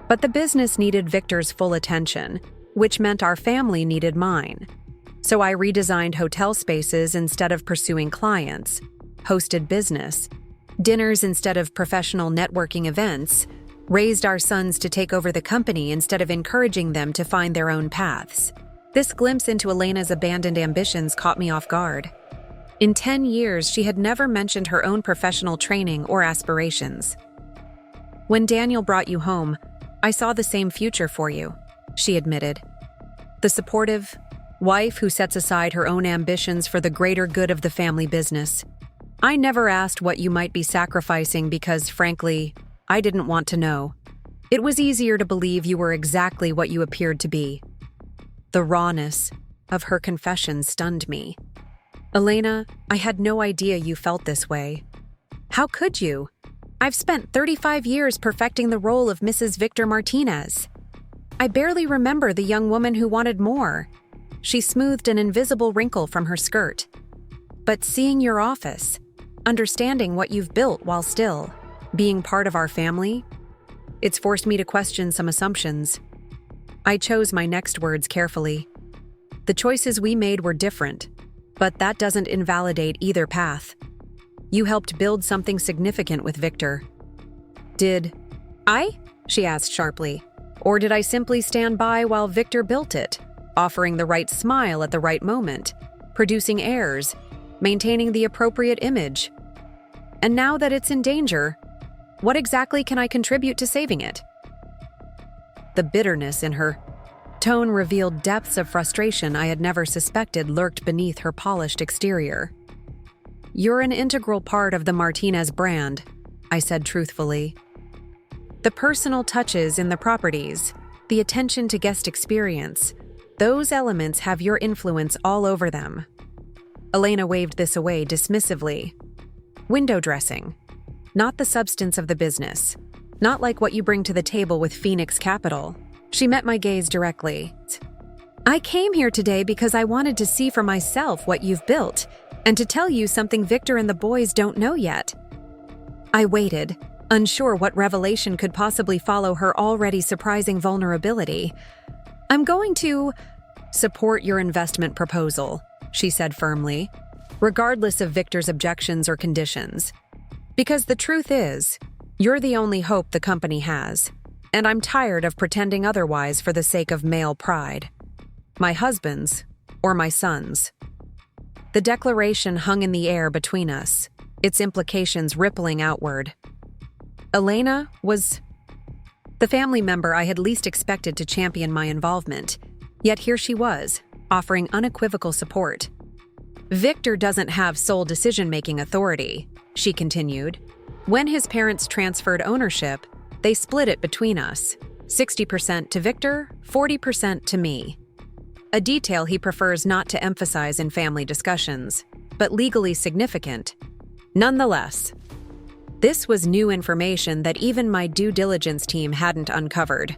But the business needed Victor's full attention, which meant our family needed mine. So I redesigned hotel spaces instead of pursuing clients, hosted business, dinners instead of professional networking events, raised our sons to take over the company instead of encouraging them to find their own paths." This glimpse into Elena's abandoned ambitions caught me off guard. In 10 years, she had never mentioned her own professional training or aspirations. "When Daniel brought you home, I saw the same future for you," she admitted. "The supportive wife who sets aside her own ambitions for the greater good of the family business. I never asked what you might be sacrificing because, frankly, I didn't want to know. It was easier to believe you were exactly what you appeared to be." The rawness of her confession stunned me. "Elena, I had no idea you felt this way. How could you? I've spent 35 years perfecting the role of Mrs. Victor Martinez. I barely remember the young woman who wanted more." She smoothed an invisible wrinkle from her skirt. "But seeing your office, understanding what you've built while still being part of our family, it's forced me to question some assumptions." I chose my next words carefully. "The choices we made were different, but that doesn't invalidate either path. You helped build something significant with Victor." "Did I?" she asked sharply. "Or did I simply stand by while Victor built it, offering the right smile at the right moment, producing airs, maintaining the appropriate image? And now that it's in danger, what exactly can I contribute to saving it?" The bitterness in her tone revealed depths of frustration I had never suspected lurked beneath her polished exterior. "You're an integral part of the Martinez brand," I said truthfully. "The personal touches in the properties, the attention to guest experience, those elements have your influence all over them." Elena waved this away dismissively. "Window dressing, not the substance of the business. Not like what you bring to the table with Phoenix Capital." She met my gaze directly. "I came here today because I wanted to see for myself what you've built, and to tell you something Victor and the boys don't know yet." I waited, unsure what revelation could possibly follow her already surprising vulnerability. "I'm going to support your investment proposal," she said firmly, regardless of Victor's objections or conditions. "Because the truth is, you're the only hope the company has, and I'm tired of pretending otherwise for the sake of male pride. My husband's or my son's." The declaration hung in the air between us, its implications rippling outward. Elena was the family member I had least expected to champion my involvement, yet here she was, offering unequivocal support. "Victor doesn't have sole decision-making authority," she continued. "When his parents transferred ownership, they split it between us, 60% to Victor, 40% to me. A detail he prefers not to emphasize in family discussions, but legally significant. Nonetheless, this was new information that even my due diligence team hadn't uncovered.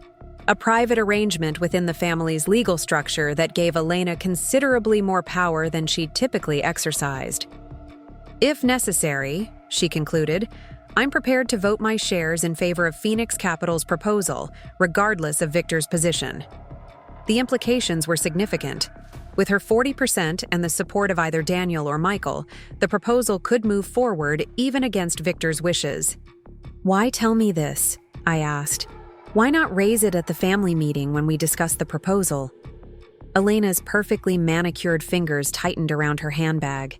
A private arrangement within the family's legal structure that gave Elena considerably more power than she'd typically exercised. If necessary, she concluded, I'm prepared to vote my shares in favor of Phoenix Capital's proposal, regardless of Victor's position. The implications were significant. With her 40% and the support of either Daniel or Michael, the proposal could move forward even against Victor's wishes. "Why tell me this?" I asked. "Why not raise it at the family meeting when we discuss the proposal?" Elena's perfectly manicured fingers tightened around her handbag.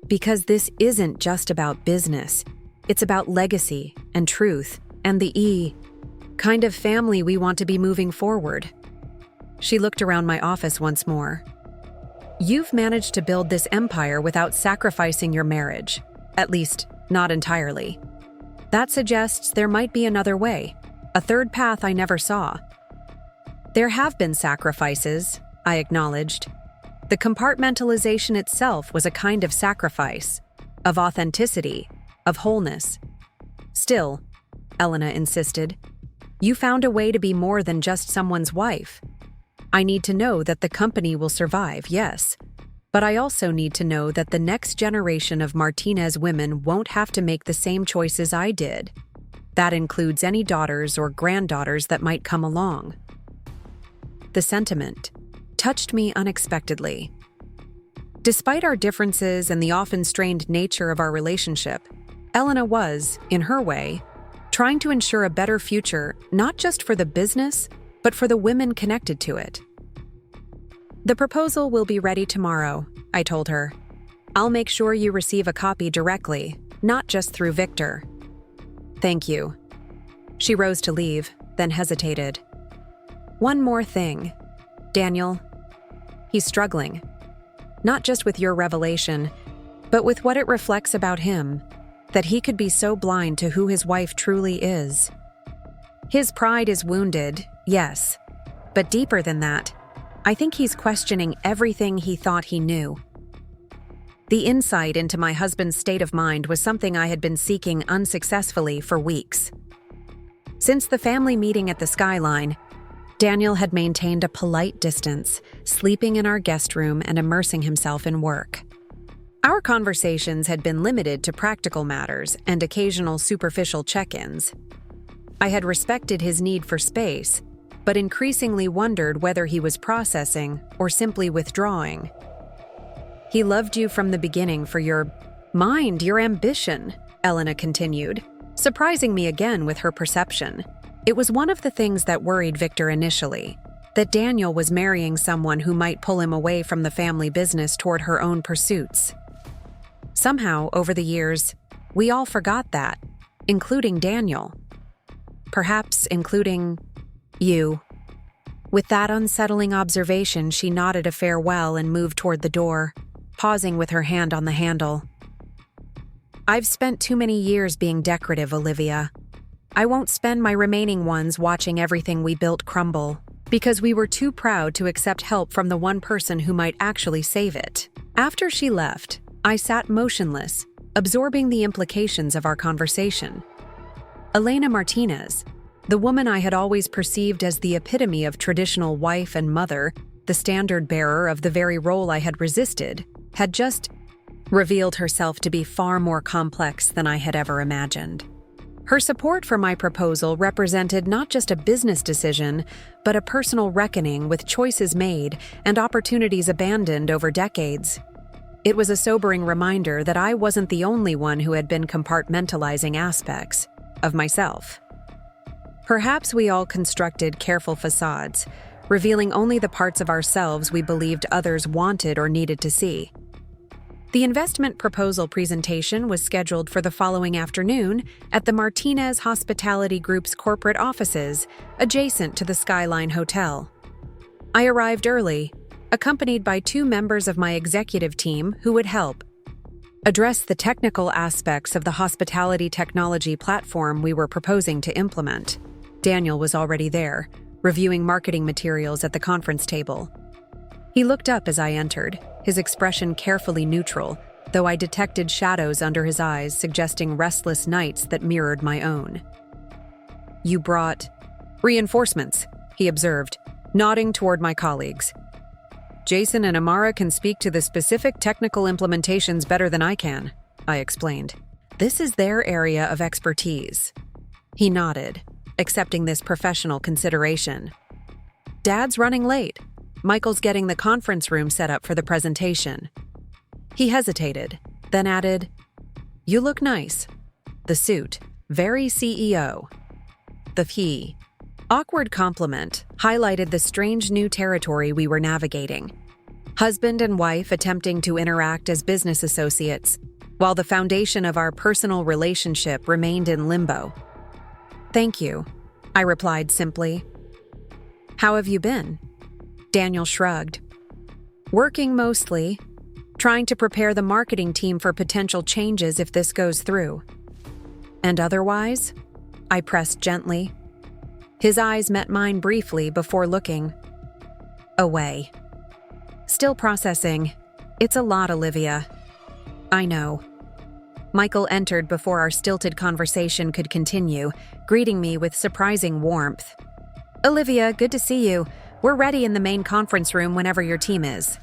"Because this isn't just about business. It's about legacy and truth and the kind of family we want to be moving forward." She looked around my office once more. "You've managed to build this empire without sacrificing your marriage. At least, not entirely. That suggests there might be another way, a third path I never saw." "There have been sacrifices," I acknowledged. "The compartmentalization itself was a kind of sacrifice, of authenticity, of wholeness." "Still," Elena insisted, "you found a way to be more than just someone's wife. I need to know that the company will survive, yes, but I also need to know that the next generation of Martinez women won't have to make the same choices I did. That includes any daughters or granddaughters that might come along." The sentiment touched me unexpectedly. Despite our differences and the often strained nature of our relationship, Elena was, in her way, trying to ensure a better future not just for the business, but for the women connected to it. "The proposal will be ready tomorrow," I told her. "I'll make sure you receive a copy directly, not just through Victor." "Thank you." She rose to leave, then hesitated. "One more thing. Daniel, he's struggling. Not just with your revelation, but with what it reflects about him, that he could be so blind to who his wife truly is. His pride is wounded, yes, but deeper than that, I think he's questioning everything he thought he knew." The insight into my husband's state of mind was something I had been seeking unsuccessfully for weeks. Since the family meeting at the Skyline, Daniel had maintained a polite distance, sleeping in our guest room and immersing himself in work. Our conversations had been limited to practical matters and occasional superficial check-ins. I had respected his need for space, but increasingly wondered whether he was processing or simply withdrawing. "He loved you from the beginning for your mind, your ambition," Elena continued, surprising me again with her perception. It was one of the things that worried Victor initially, that Daniel was marrying someone who might pull him away from the family business toward her own pursuits. Somehow, over the years, we all forgot that, including Daniel. Perhaps including you. With that unsettling observation, she nodded a farewell and moved toward the door, pausing with her hand on the handle. "I've spent too many years being decorative, Olivia. I won't spend my remaining ones watching everything we built crumble, because we were too proud to accept help from the one person who might actually save it." After she left, I sat motionless, absorbing the implications of our conversation. Elena Martinez, the woman I had always perceived as the epitome of traditional wife and mother, the standard bearer of the very role I had resisted, had just revealed herself to be far more complex than I had ever imagined. Her support for my proposal represented not just a business decision, but a personal reckoning with choices made and opportunities abandoned over decades. It was a sobering reminder that I wasn't the only one who had been compartmentalizing aspects of myself. Perhaps we all constructed careful facades, revealing only the parts of ourselves we believed others wanted or needed to see. The investment proposal presentation was scheduled for the following afternoon at the Martinez Hospitality Group's corporate offices, adjacent to the Skyline Hotel. I arrived early, accompanied by 2 members of my executive team who would help address the technical aspects of the hospitality technology platform we were proposing to implement. Daniel was already there, reviewing marketing materials at the conference table. He looked up as I entered, his expression carefully neutral, though I detected shadows under his eyes suggesting restless nights that mirrored my own. "You brought reinforcements," he observed, nodding toward my colleagues. "Jason and Amara can speak to the specific technical implementations better than I can," I explained. "This is their area of expertise." He nodded, accepting this professional consideration. "Dad's running late. Michael's getting the conference room set up for the presentation." He hesitated, then added, "You look nice." The suit, very CEO. The he. Awkward compliment highlighted the strange new territory we were navigating. Husband and wife attempting to interact as business associates, while the foundation of our personal relationship remained in limbo. "Thank you," I replied simply. "How have you been?" Daniel shrugged. "Working mostly, trying to prepare the marketing team for potential changes if this goes through." "And otherwise?" I pressed gently. His eyes met mine briefly before looking away. "Still processing. It's a lot, Olivia." "I know." Michael entered before our stilted conversation could continue, greeting me with surprising warmth. "Olivia, good to see you. We're ready in the main conference room whenever your team is."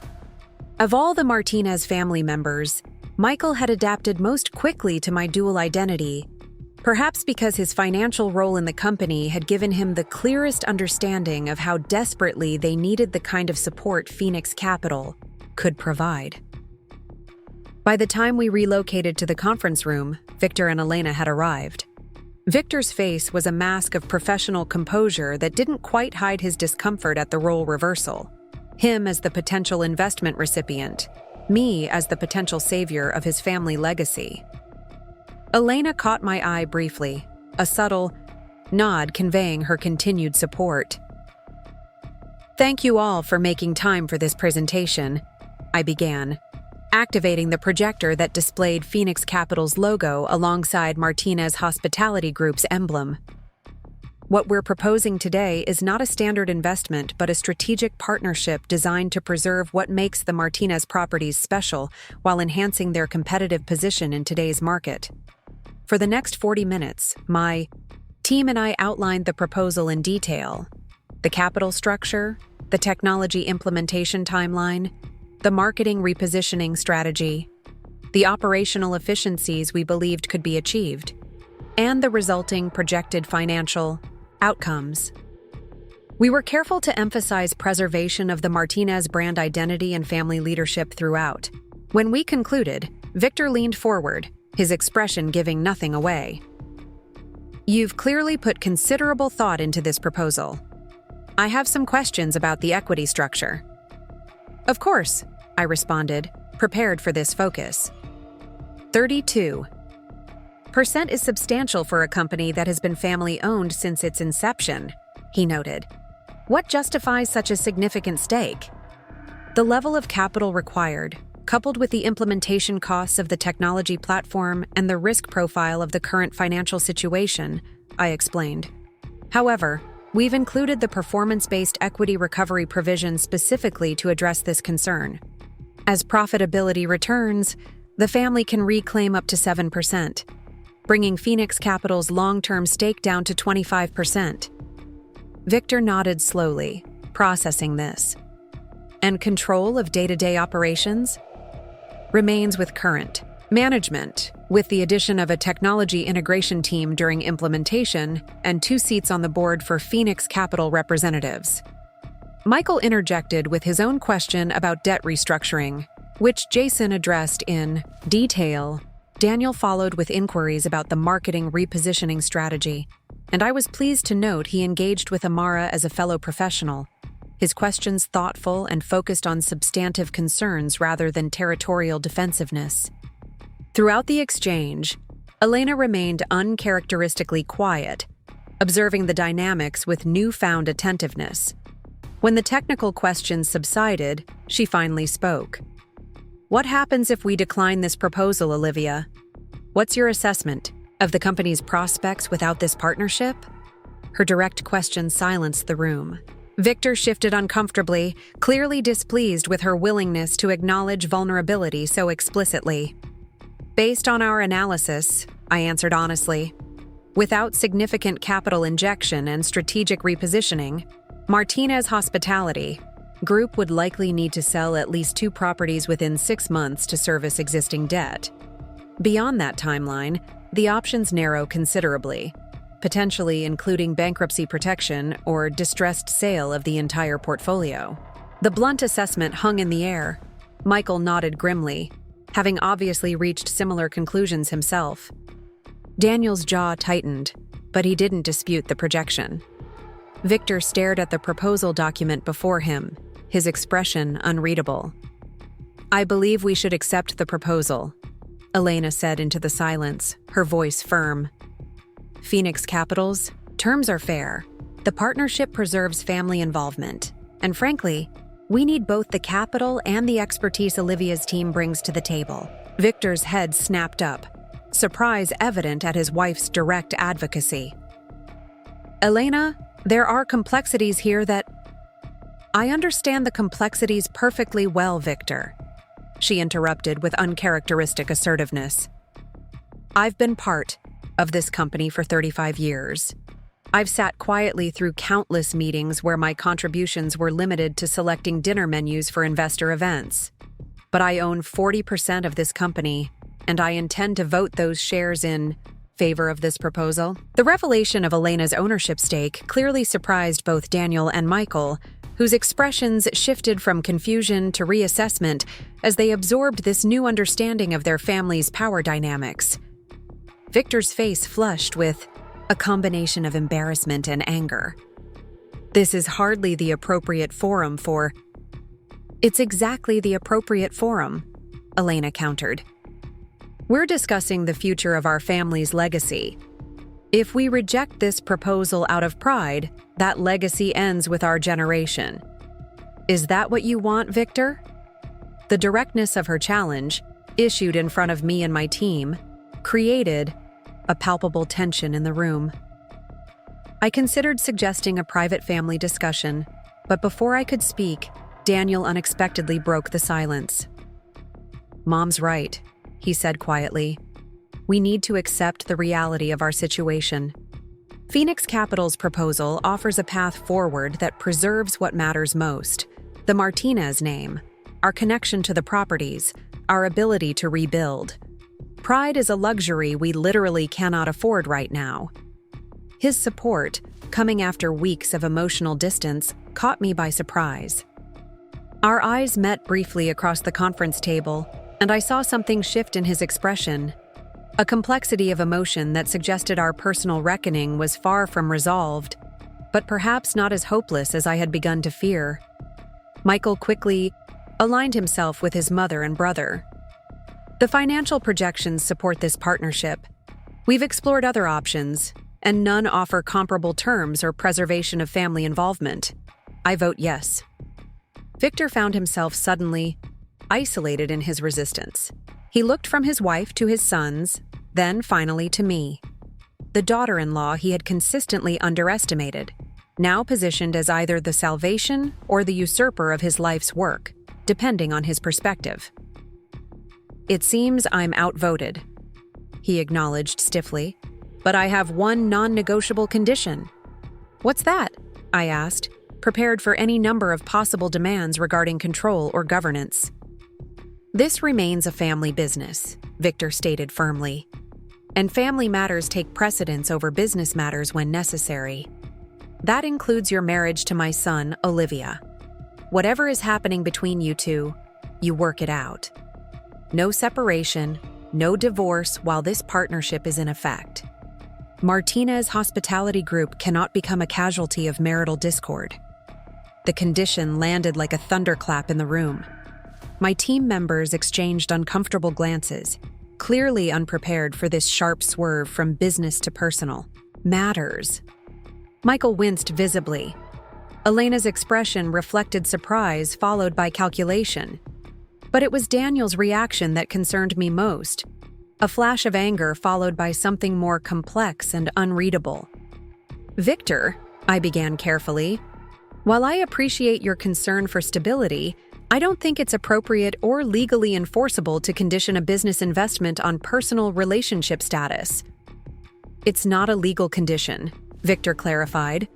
Of all the Martinez family members, Michael had adapted most quickly to my dual identity, perhaps because his financial role in the company had given him the clearest understanding of how desperately they needed the kind of support Phoenix Capital could provide. By the time we relocated to the conference room, Victor and Elena had arrived. Victor's face was a mask of professional composure that didn't quite hide his discomfort at the role reversal. Him as the potential investment recipient, me as the potential savior of his family legacy. Elena caught my eye briefly, a subtle nod conveying her continued support. "Thank you all for making time for this presentation," I began, activating the projector that displayed Phoenix Capital's logo alongside Martinez Hospitality Group's emblem. "What we're proposing today is not a standard investment but a strategic partnership designed to preserve what makes the Martinez properties special while enhancing their competitive position in today's market." For the next 40 minutes, my team and I outlined the proposal in detail: the capital structure, the technology implementation timeline, the marketing repositioning strategy, the operational efficiencies we believed could be achieved, and the resulting projected financial outcomes. We were careful to emphasize preservation of the Martinez brand identity and family leadership throughout. When we concluded, Victor leaned forward, his expression giving nothing away. "You've clearly put considerable thought into this proposal. I have some questions about the equity structure." "Of course," I responded, prepared for this focus. 32% is substantial for a company that has been family-owned since its inception, he noted. "What justifies such a significant stake?" "The level of capital required, coupled with the implementation costs of the technology platform and the risk profile of the current financial situation," I explained. "However, we've included the performance-based equity recovery provision specifically to address this concern. As profitability returns, the family can reclaim up to 7%, bringing Phoenix Capital's long-term stake down to 25%. Victor nodded slowly, processing this. "And control of day-to-day operations?" "Remains with current management, with the addition of a technology integration team during implementation and 2 seats on the board for Phoenix Capital representatives." Michael interjected with his own question about debt restructuring, which Jason addressed in detail. Daniel followed with inquiries about the marketing repositioning strategy, and I was pleased to note he engaged with Amara as a fellow professional, his questions thoughtful and focused on substantive concerns rather than territorial defensiveness. Throughout the exchange, Elena remained uncharacteristically quiet, observing the dynamics with newfound attentiveness. When the technical questions subsided, she finally spoke. "What happens if we decline this proposal, Olivia? What's your assessment of the company's prospects without this partnership?" Her direct question silenced the room. Victor shifted uncomfortably, clearly displeased with her willingness to acknowledge vulnerability so explicitly. "Based on our analysis," I answered honestly, "without significant capital injection and strategic repositioning, Martinez Hospitality Group would likely need to sell at least 2 properties within 6 months to service existing debt. Beyond that timeline, the options narrow considerably, potentially including bankruptcy protection or distressed sale of the entire portfolio." The blunt assessment hung in the air. Michael nodded grimly, having obviously reached similar conclusions himself. Daniel's jaw tightened, but he didn't dispute the projection. Victor stared at the proposal document before him, his expression unreadable. "I believe we should accept the proposal," Elena said into the silence, her voice firm. "Phoenix Capital's terms are fair. The partnership preserves family involvement. And frankly, we need both the capital and the expertise Olivia's team brings to the table." Victor's head snapped up, surprise evident at his wife's direct advocacy. "Elena, there are complexities here that—" "I understand the complexities perfectly well, Victor," she interrupted with uncharacteristic assertiveness. "I've been part of this company for 35 years. I've sat quietly through countless meetings where my contributions were limited to selecting dinner menus for investor events. But I own 40% of this company, and I intend to vote those shares in favor of this proposal." The revelation of Elena's ownership stake clearly surprised both Daniel and Michael, whose expressions shifted from confusion to reassessment as they absorbed this new understanding of their family's power dynamics. Victor's face flushed with a combination of embarrassment and anger. "This is hardly the appropriate forum for—" "It's exactly the appropriate forum," Elena countered. "We're discussing the future of our family's legacy. If we reject this proposal out of pride, that legacy ends with our generation. Is that what you want, Victor?" The directness of her challenge, issued in front of me and my team, created a palpable tension in the room. I considered suggesting a private family discussion, but before I could speak, Daniel unexpectedly broke the silence. "Mom's right," he said quietly. "We need to accept the reality of our situation. Phoenix Capital's proposal offers a path forward that preserves what matters most: the Martinez name, our connection to the properties, our ability to rebuild. Pride is a luxury we literally cannot afford right now." His support, coming after weeks of emotional distance, caught me by surprise. Our eyes met briefly across the conference table, and I saw something shift in his expression. A complexity of emotion that suggested our personal reckoning was far from resolved, but perhaps not as hopeless as I had begun to fear. Michael quickly aligned himself with his mother and brother. "The financial projections support this partnership. We've explored other options, and none offer comparable terms or preservation of family involvement. I vote yes." Victor found himself suddenly isolated in his resistance. He looked from his wife to his sons, then finally to me. The daughter-in-law he had consistently underestimated, now positioned as either the salvation or the usurper of his life's work, depending on his perspective. "It seems I'm outvoted," he acknowledged stiffly, "but I have one non-negotiable condition." "What's that?" I asked, prepared for any number of possible demands regarding control or governance. "This remains a family business," Victor stated firmly, "and family matters take precedence over business matters when necessary. That includes your marriage to my son, Olivia. Whatever is happening between you two, you work it out. No separation, no divorce while this partnership is in effect. Martinez Hospitality Group cannot become a casualty of marital discord." The condition landed like a thunderclap in the room. My team members exchanged uncomfortable glances, clearly unprepared for this sharp swerve from business to personal matters. Michael winced visibly. Elena's expression reflected surprise followed by calculation. But it was Daniel's reaction that concerned me most. A flash of anger followed by something more complex and unreadable. "Victor," I began carefully, "while I appreciate your concern for stability, I don't think it's appropriate or legally enforceable to condition a business investment on personal relationship status." "It's not a legal condition," Victor clarified.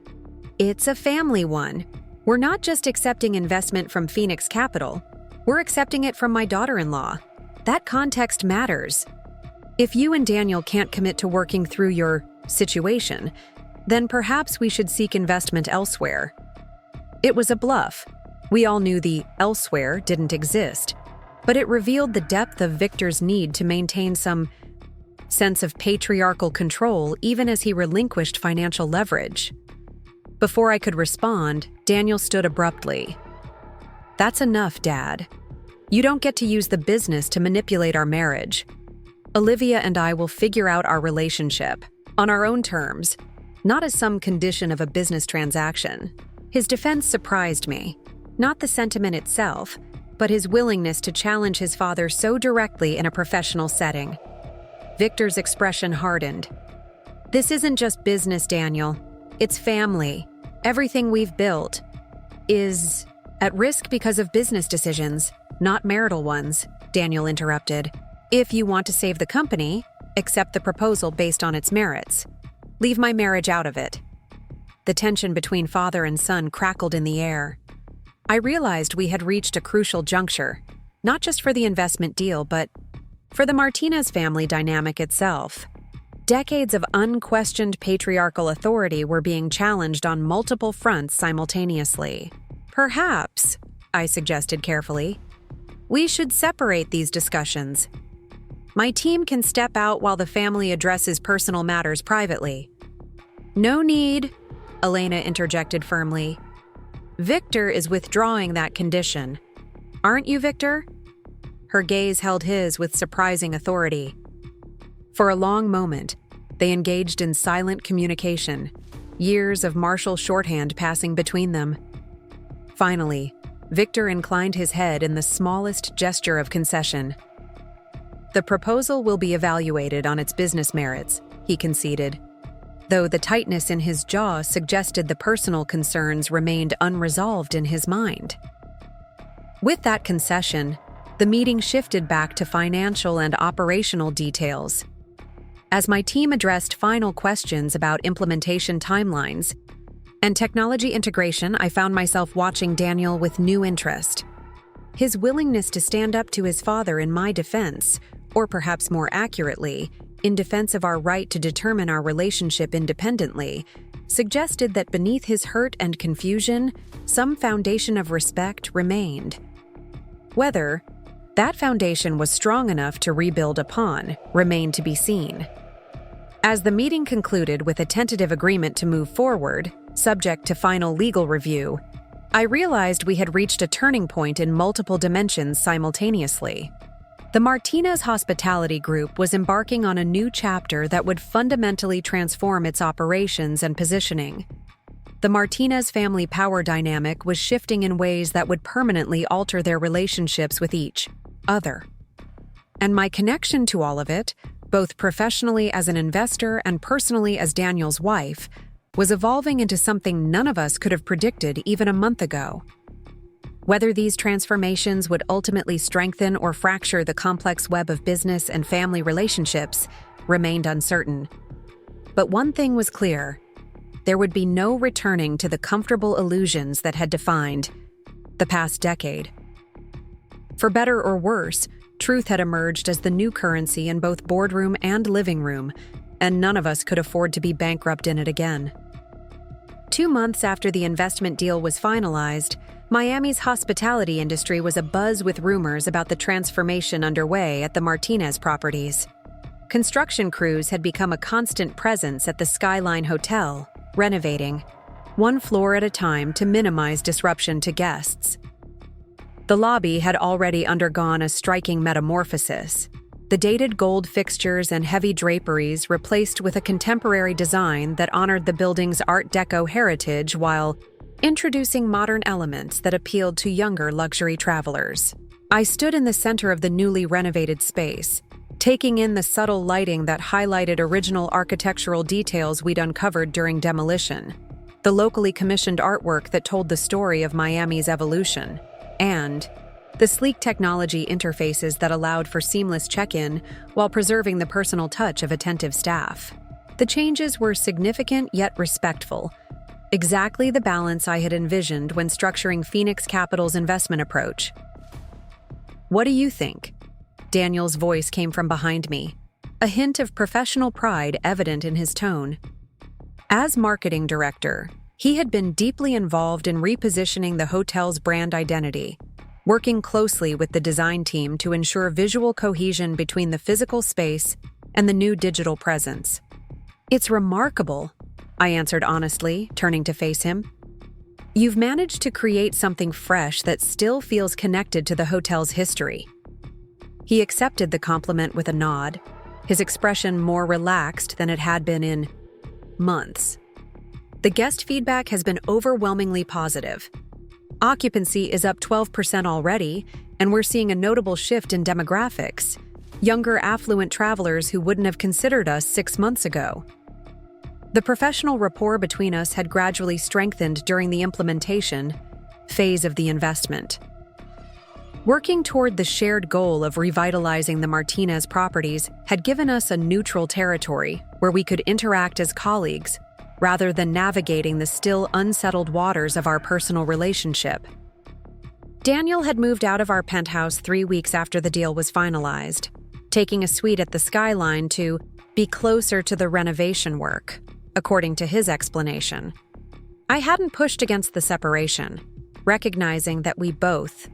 "It's a family one. We're not just accepting investment from Phoenix Capital. We're accepting it from my daughter-in-law. That context matters. If you and Daniel can't commit to working through your situation, then perhaps we should seek investment elsewhere." It was a bluff, We all knew the elsewhere didn't exist, but it revealed the depth of Victor's need to maintain some sense of patriarchal control even as he relinquished financial leverage. Before I could respond, Daniel stood abruptly. "That's enough, Dad. You don't get to use the business to manipulate our marriage. Olivia and I will figure out our relationship on our own terms, not as some condition of a business transaction." His defense surprised me. Not the sentiment itself, but his willingness to challenge his father so directly in a professional setting. Victor's expression hardened. "This isn't just business, Daniel. It's family. Everything we've built is at risk because of business decisions, not marital ones," Daniel interrupted. "If you want to save the company, accept the proposal based on its merits. Leave my marriage out of it." The tension between father and son crackled in the air. I realized we had reached a crucial juncture, not just for the investment deal, but for the Martinez family dynamic itself. Decades of unquestioned patriarchal authority were being challenged on multiple fronts simultaneously. "Perhaps," I suggested carefully, "we should separate these discussions. My team can step out while the family addresses personal matters privately." "No need," Elena interjected firmly. "Victor is withdrawing that condition. Aren't you, Victor?" Her gaze held his with surprising authority. For a long moment, they engaged in silent communication, years of martial shorthand passing between them. Finally, Victor inclined his head in the smallest gesture of concession. "The proposal will be evaluated on its business merits," he conceded, though the tightness in his jaw suggested the personal concerns remained unresolved in his mind. With that concession, the meeting shifted back to financial and operational details. As my team addressed final questions about implementation timelines and technology integration, I found myself watching Daniel with new interest. His willingness to stand up to his father in my defense, or perhaps more accurately, in defense of our right to determine our relationship independently, suggested that beneath his hurt and confusion, some foundation of respect remained. Whether that foundation was strong enough to rebuild upon remained to be seen. As the meeting concluded with a tentative agreement to move forward, subject to final legal review, I realized we had reached a turning point in multiple dimensions simultaneously. The Martinez Hospitality Group was embarking on a new chapter that would fundamentally transform its operations and positioning. The Martinez family power dynamic was shifting in ways that would permanently alter their relationships with each other. And my connection to all of it, both professionally as an investor and personally as Daniel's wife, was evolving into something none of us could have predicted even a month ago. Whether these transformations would ultimately strengthen or fracture the complex web of business and family relationships remained uncertain. But one thing was clear: there would be no returning to the comfortable illusions that had defined the past decade. For better or worse, truth had emerged as the new currency in both boardroom and living room, and none of us could afford to be bankrupt in it again. 2 months after the investment deal was finalized, Miami's hospitality industry was abuzz with rumors about the transformation underway at the Martinez properties. Construction crews had become a constant presence at the Skyline Hotel, renovating, one floor at a time to minimize disruption to guests. The lobby had already undergone a striking metamorphosis. The dated gold fixtures and heavy draperies replaced with a contemporary design that honored the building's Art Deco heritage while introducing modern elements that appealed to younger luxury travelers. I stood in the center of the newly renovated space, taking in the subtle lighting that highlighted original architectural details we'd uncovered during demolition, the locally commissioned artwork that told the story of Miami's evolution, and the sleek technology interfaces that allowed for seamless check-in while preserving the personal touch of attentive staff. The changes were significant yet respectful, exactly the balance I had envisioned when structuring Phoenix Capital's investment approach. "What do you think?" Daniel's voice came from behind me, a hint of professional pride evident in his tone. As marketing director, He had been deeply involved in repositioning the hotel's brand identity, working closely with the design team to ensure visual cohesion between the physical space and the new digital presence. "It's remarkable," I answered honestly, turning to face him. "You've managed to create something fresh that still feels connected to the hotel's history." He accepted the compliment with a nod, his expression more relaxed than it had been in months. "The guest feedback has been overwhelmingly positive. Occupancy is up 12% already, and we're seeing a notable shift in demographics, younger affluent travelers who wouldn't have considered us 6 months ago." The professional rapport between us had gradually strengthened during the implementation phase of the investment. Working toward the shared goal of revitalizing the Martinez properties had given us a neutral territory where we could interact as colleagues rather than navigating the still unsettled waters of our personal relationship. Daniel had moved out of our penthouse 3 weeks after the deal was finalized, taking a suite at the Skyline to be closer to the renovation work, according to his explanation. I hadn't pushed against the separation, recognizing that we both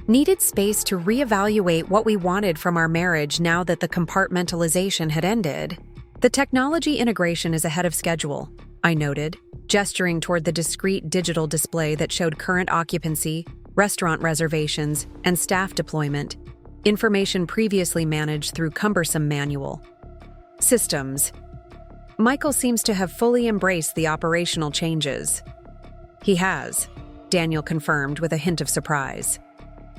needed space to reevaluate what we wanted from our marriage now that the compartmentalization had ended. "The technology integration is ahead of schedule," I noted, gesturing toward the discrete digital display that showed current occupancy, restaurant reservations, and staff deployment, information previously managed through cumbersome manual systems. Michael seems to have fully embraced the operational changes. "He has," Daniel confirmed with a hint of surprise.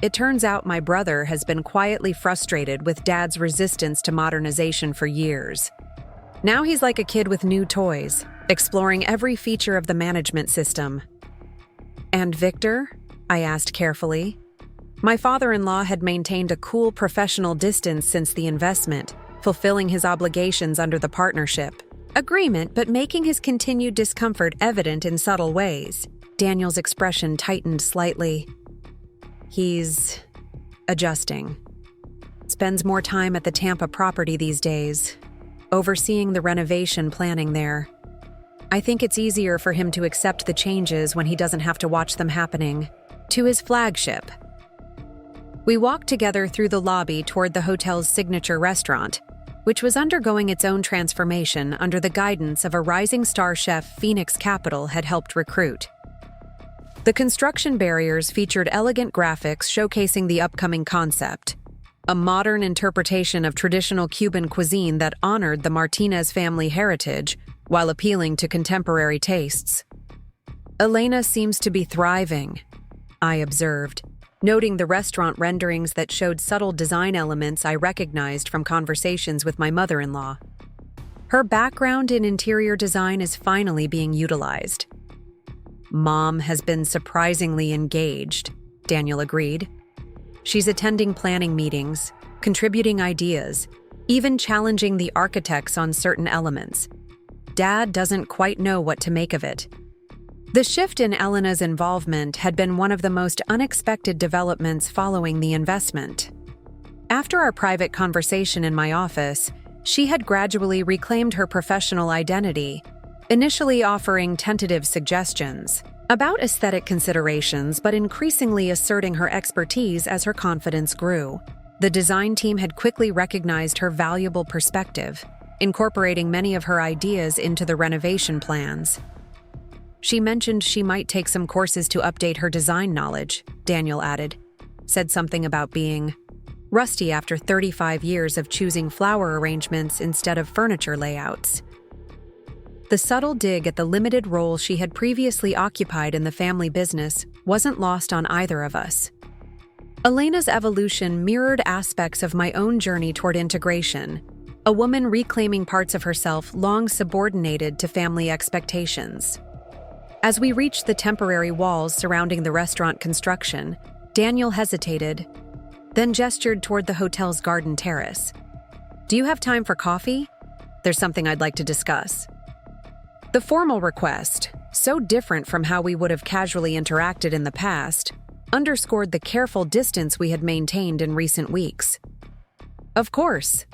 "It turns out my brother has been quietly frustrated with Dad's resistance to modernization for years. Now he's like a kid with new toys, exploring every feature of the management system." "And Victor?" I asked carefully. My father-in-law had maintained a cool professional distance since the investment, fulfilling his obligations under the partnership agreement, but making his continued discomfort evident in subtle ways. Daniel's expression tightened slightly. "He's adjusting. Spends more time at the Tampa property these days, overseeing the renovation planning there. I think it's easier for him to accept the changes when he doesn't have to watch them happening to his flagship." We walked together through the lobby toward the hotel's signature restaurant, which was undergoing its own transformation under the guidance of a rising star chef Phoenix Capital had helped recruit. The construction barriers featured elegant graphics showcasing the upcoming concept, a modern interpretation of traditional Cuban cuisine that honored the Martinez family heritage while appealing to contemporary tastes. "Elena seems to be thriving," I observed, noting the restaurant renderings that showed subtle design elements I recognized from conversations with my mother-in-law. "Her background in interior design is finally being utilized." "Mom has been surprisingly engaged," Daniel agreed. "She's attending planning meetings, contributing ideas, even challenging the architects on certain elements. Dad doesn't quite know what to make of it." The shift in Elena's involvement had been one of the most unexpected developments following the investment. After our private conversation in my office, she had gradually reclaimed her professional identity, initially offering tentative suggestions about aesthetic considerations, but increasingly asserting her expertise as her confidence grew. The design team had quickly recognized her valuable perspective, incorporating many of her ideas into the renovation plans. "She mentioned she might take some courses to update her design knowledge," Daniel added. "Said something about being rusty after 35 years of choosing flower arrangements instead of furniture layouts." The subtle dig at the limited role she had previously occupied in the family business wasn't lost on either of us. Elena's evolution mirrored aspects of my own journey toward integration, a woman reclaiming parts of herself long subordinated to family expectations. As we reached the temporary walls surrounding the restaurant construction, Daniel hesitated, then gestured toward the hotel's garden terrace. "Do you have time for coffee? There's something I'd like to discuss." The formal request, so different from how we would have casually interacted in the past, underscored the careful distance we had maintained in recent weeks. "Of course."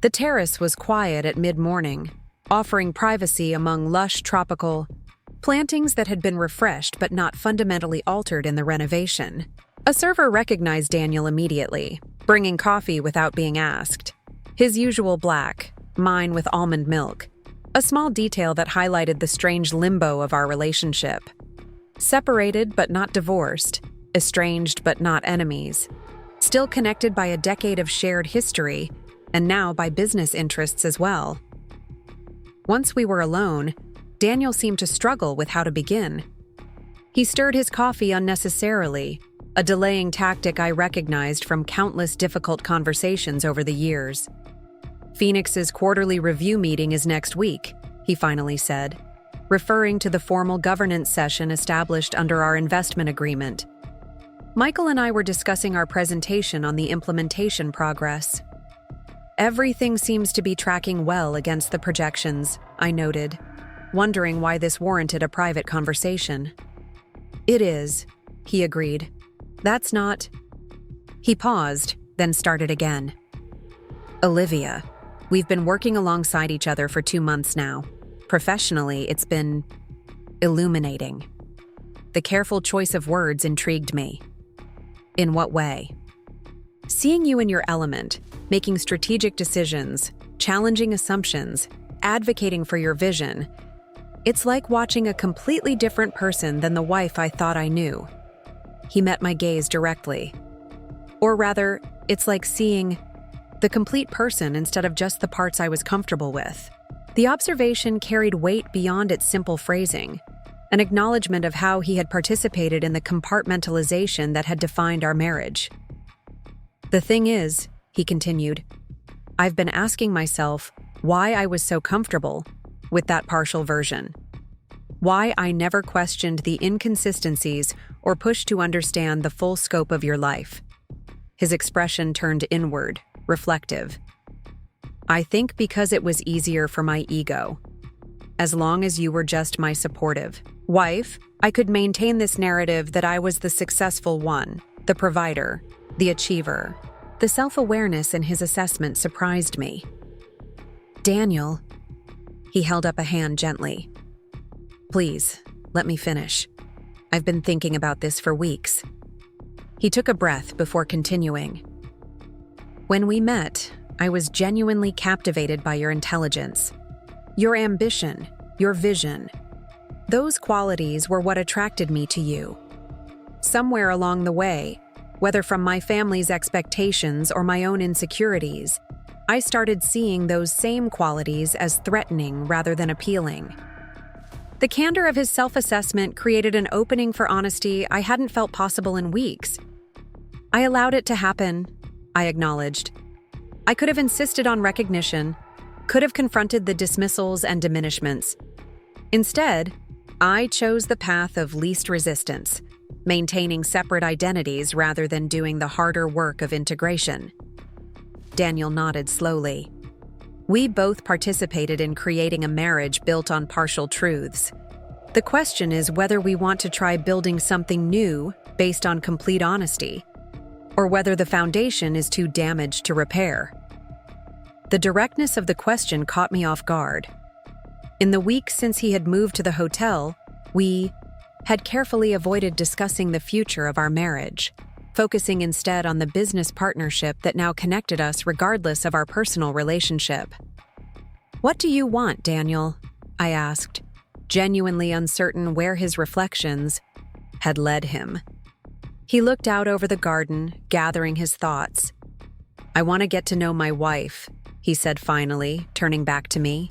The terrace was quiet at mid-morning, offering privacy among lush tropical plantings that had been refreshed but not fundamentally altered in the renovation. A server recognized Daniel immediately, bringing coffee without being asked. His usual black, mine with almond milk. A small detail that highlighted the strange limbo of our relationship. Separated but not divorced, estranged but not enemies. Still connected by a decade of shared history, and now by business interests as well. Once we were alone, Daniel seemed to struggle with how to begin. He stirred his coffee unnecessarily, a delaying tactic I recognized from countless difficult conversations over the years. "Phoenix's quarterly review meeting is next week," he finally said, referring to the formal governance session established under our investment agreement. Michael and I were discussing our presentation on the implementation progress. "Everything seems to be tracking well against the projections," I noted, wondering why this warranted a private conversation. "It is," he agreed. "That's not—" He paused, then started again. "Olivia, we've been working alongside each other for 2 months now. Professionally, it's been illuminating." The careful choice of words intrigued me. "In what way?" "Seeing you in your element, making strategic decisions, challenging assumptions, advocating for your vision. It's like watching a completely different person than the wife I thought I knew." He met my gaze directly. "Or rather, it's like seeing the complete person instead of just the parts I was comfortable with." The observation carried weight beyond its simple phrasing, an acknowledgement of how he had participated in the compartmentalization that had defined our marriage. "The thing is," he continued, "I've been asking myself why I was so comfortable with that partial version. Why I never questioned the inconsistencies or pushed to understand the full scope of your life." His expression turned inward, reflective. "I think because it was easier for my ego. As long as you were just my supportive wife, I could maintain this narrative that I was the successful one, the provider, the achiever." The self-awareness in his assessment surprised me. "Daniel," he held up a hand gently. "Please, let me finish. I've been thinking about this for weeks." He took a breath before continuing. "When we met, I was genuinely captivated by your intelligence, your ambition, your vision. Those qualities were what attracted me to you. Somewhere along the way, whether from my family's expectations or my own insecurities, I started seeing those same qualities as threatening rather than appealing." The candor of his self-assessment created an opening for honesty I hadn't felt possible in weeks. "I allowed it to happen," I acknowledged. "I could have insisted on recognition, could have confronted the dismissals and diminishments. Instead, I chose the path of least resistance, maintaining separate identities rather than doing the harder work of integration." Daniel nodded slowly. "We both participated in creating a marriage built on partial truths. The question is whether we want to try building something new based on complete honesty, or whether the foundation is too damaged to repair." The directness of the question caught me off guard. In the weeks since he had moved to the hotel, we had carefully avoided discussing the future of our marriage, focusing instead on the business partnership that now connected us regardless of our personal relationship. "What do you want, Daniel?" I asked, genuinely uncertain where his reflections had led him. He looked out over the garden, gathering his thoughts. "I want to get to know my wife," he said finally, turning back to me.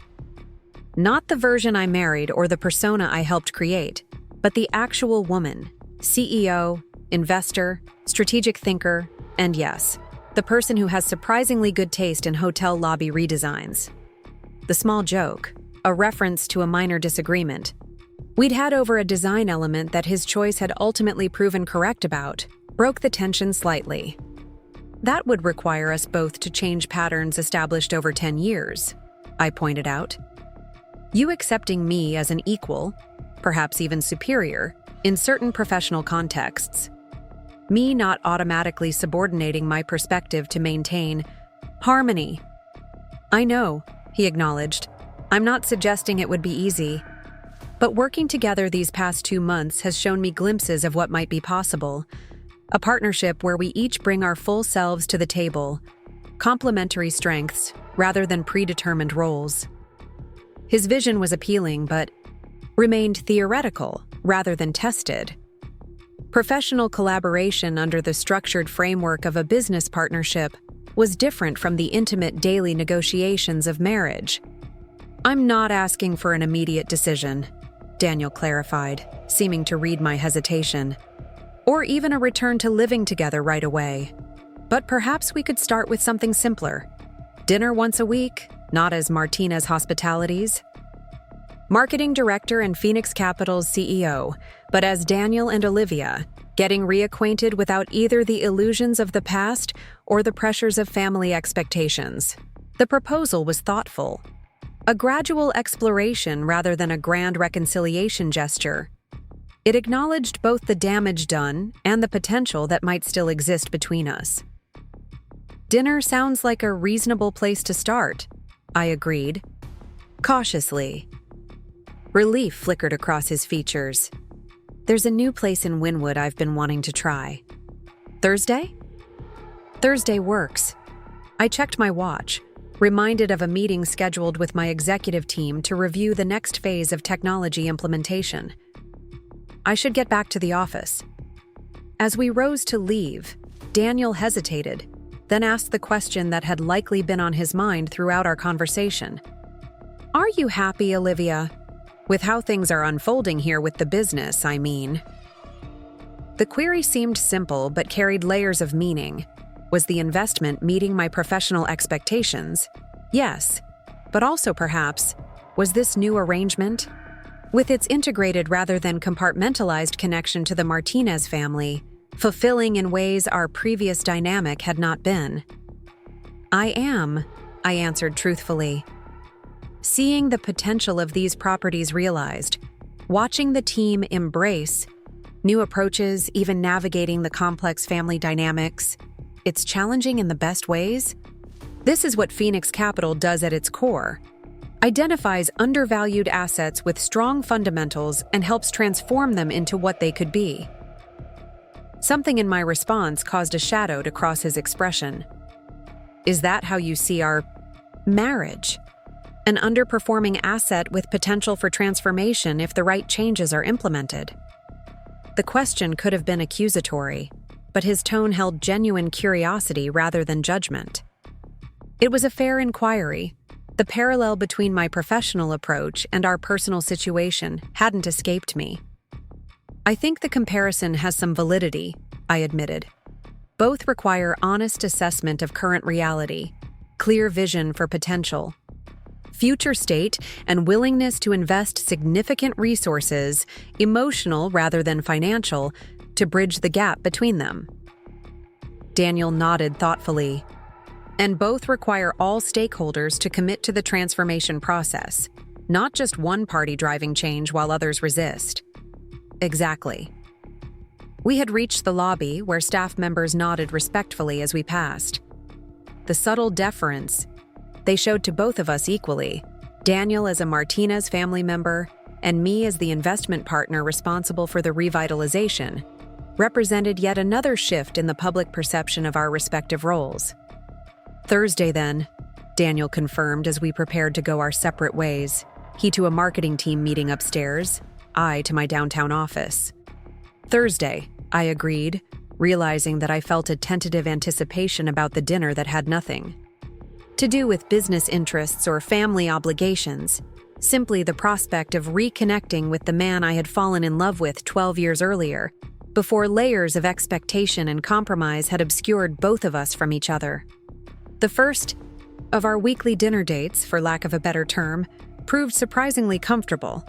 "Not the version I married or the persona I helped create, but the actual woman, CEO, investor, strategic thinker, and yes, the person who has surprisingly good taste in hotel lobby redesigns." The small joke, a reference to a minor disagreement we'd had over a design element that his choice had ultimately proven correct about, broke the tension slightly. "That would require us both to change patterns established over 10 years, I pointed out. "You accepting me as an equal, perhaps even superior, in certain professional contexts. Me not automatically subordinating my perspective to maintain harmony." "I know," he acknowledged. "I'm not suggesting it would be easy. But working together these past 2 months has shown me glimpses of what might be possible. A partnership where we each bring our full selves to the table, complementary strengths rather than predetermined roles. His vision was appealing, but remained theoretical rather than tested. Professional collaboration under the structured framework of a business partnership was different from the intimate daily negotiations of marriage. "I'm not asking for an immediate decision," Daniel clarified, seeming to read my hesitation, "or even a return to living together right away. But perhaps we could start with something simpler. Dinner once a week, not as Martinez hospitalities. Marketing director and Phoenix Capital's CEO, but as Daniel and Olivia, getting reacquainted without either the illusions of the past or the pressures of family expectations." The proposal was thoughtful. A gradual exploration rather than a grand reconciliation gesture. It acknowledged both the damage done and the potential that might still exist between us. "Dinner sounds like a reasonable place to start," I agreed, cautiously. Relief flickered across his features. "There's a new place in Wynwood I've been wanting to try. Thursday?" "Thursday works." I checked my watch, reminded of a meeting scheduled with my executive team to review the next phase of technology implementation. I should get back to the office. As we rose to leave, Daniel hesitated, then asked the question that had likely been on his mind throughout our conversation. "Are you happy, Olivia? With how things are unfolding here with the business, I mean." The query seemed simple but carried layers of meaning. Was the investment meeting my professional expectations? Yes, but also perhaps, was this new arrangement, with its integrated rather than compartmentalized connection to the Martinez family, fulfilling in ways our previous dynamic had not been? "I am," I answered truthfully. Seeing the potential of these properties realized, watching the team embrace new approaches, even navigating the complex family dynamics, it's challenging in the best ways. This is what Phoenix Capital does at its core. Identifies undervalued assets with strong fundamentals and helps transform them into what they could be. Something in my response caused a shadow to cross his expression. "Is that how you see our marriage? An underperforming asset with potential for transformation if the right changes are implemented?" The question could have been accusatory, but his tone held genuine curiosity rather than judgment. It was a fair inquiry. The parallel between my professional approach and our personal situation hadn't escaped me. "I think the comparison has some validity," I admitted. "Both require honest assessment of current reality, clear vision for potential, future state, and willingness to invest significant resources, emotional rather than financial, to bridge the gap between them." Daniel nodded thoughtfully. "And both require all stakeholders to commit to the transformation process, not just one party driving change while others resist." "Exactly." We had reached the lobby, where staff members nodded respectfully as we passed. The subtle deference they showed to both of us equally, Daniel as a Martinez family member and me as the investment partner responsible for the revitalization, represented yet another shift in the public perception of our respective roles. "Thursday, then," Daniel confirmed as we prepared to go our separate ways, he to a marketing team meeting upstairs, I to my downtown office. "Thursday," I agreed, realizing that I felt a tentative anticipation about the dinner that had nothing to do with business interests or family obligations, simply the prospect of reconnecting with the man I had fallen in love with 12 years earlier, before layers of expectation and compromise had obscured both of us from each other. The first of our weekly dinner dates, for lack of a better term, proved surprisingly comfortable.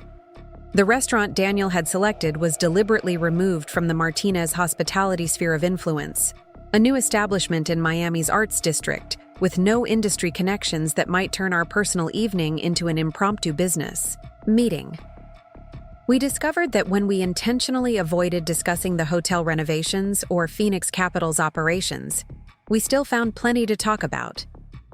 The restaurant Daniel had selected was deliberately removed from the Martinez hospitality sphere of influence, a new establishment in Miami's arts district, with no industry connections that might turn our personal evening into an impromptu business meeting. We discovered that when we intentionally avoided discussing the hotel renovations or Phoenix Capital's operations, we still found plenty to talk about.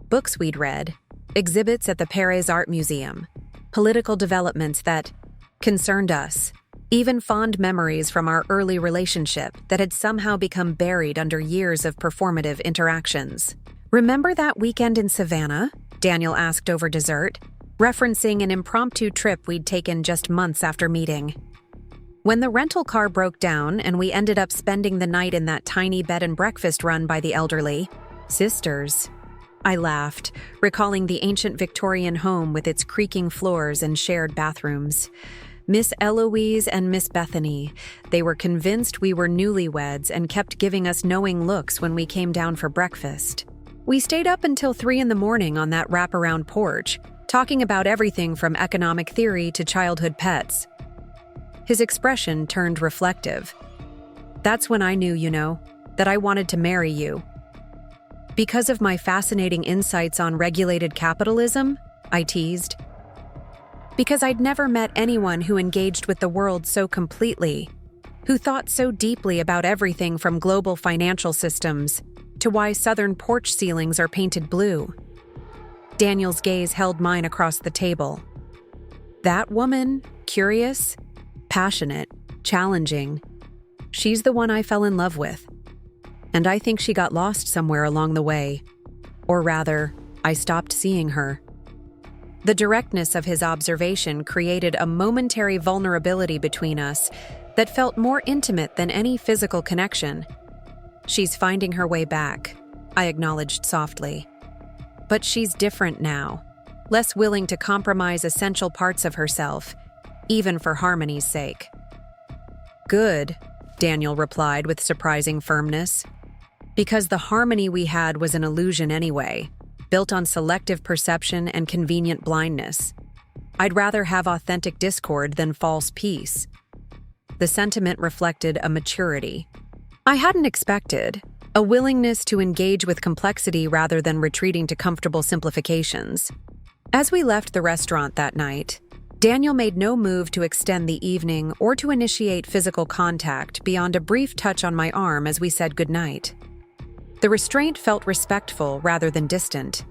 Books we'd read, exhibits at the Perez Art Museum, political developments that, concerned us. Even fond memories from our early relationship that had somehow become buried under years of performative interactions. "Remember that weekend in Savannah?" Daniel asked over dessert, referencing an impromptu trip we'd taken just months after meeting. "When the rental car broke down and we ended up spending the night in that tiny bed and breakfast run by the elderly sisters." I laughed, recalling the ancient Victorian home with its creaking floors and shared bathrooms. Miss Eloise and Miss Bethany. They were convinced we were newlyweds and kept giving us knowing looks when we came down for breakfast. We stayed up until 3 a.m. on that wraparound porch, talking about everything from economic theory to childhood pets. His expression turned reflective. "That's when I knew, that I wanted to marry you." "Because of my fascinating insights on regulated capitalism?" I teased. "Because I'd never met anyone who engaged with the world so completely, who thought so deeply about everything from global financial systems to why southern porch ceilings are painted blue." Daniel's gaze held mine across the table. "That woman, curious, passionate, challenging, she's the one I fell in love with. And I think she got lost somewhere along the way. Or rather, I stopped seeing her." The directness of his observation created a momentary vulnerability between us that felt more intimate than any physical connection. "She's finding her way back," I acknowledged softly. "But she's different now, less willing to compromise essential parts of herself, even for harmony's sake." "Good," Daniel replied with surprising firmness. "Because the harmony we had was an illusion anyway, built on selective perception and convenient blindness. I'd rather have authentic discord than false peace." The sentiment reflected a maturity I hadn't expected, a willingness to engage with complexity rather than retreating to comfortable simplifications. As we left the restaurant that night, Daniel made no move to extend the evening or to initiate physical contact beyond a brief touch on my arm as we said goodnight. The restraint felt respectful rather than distant,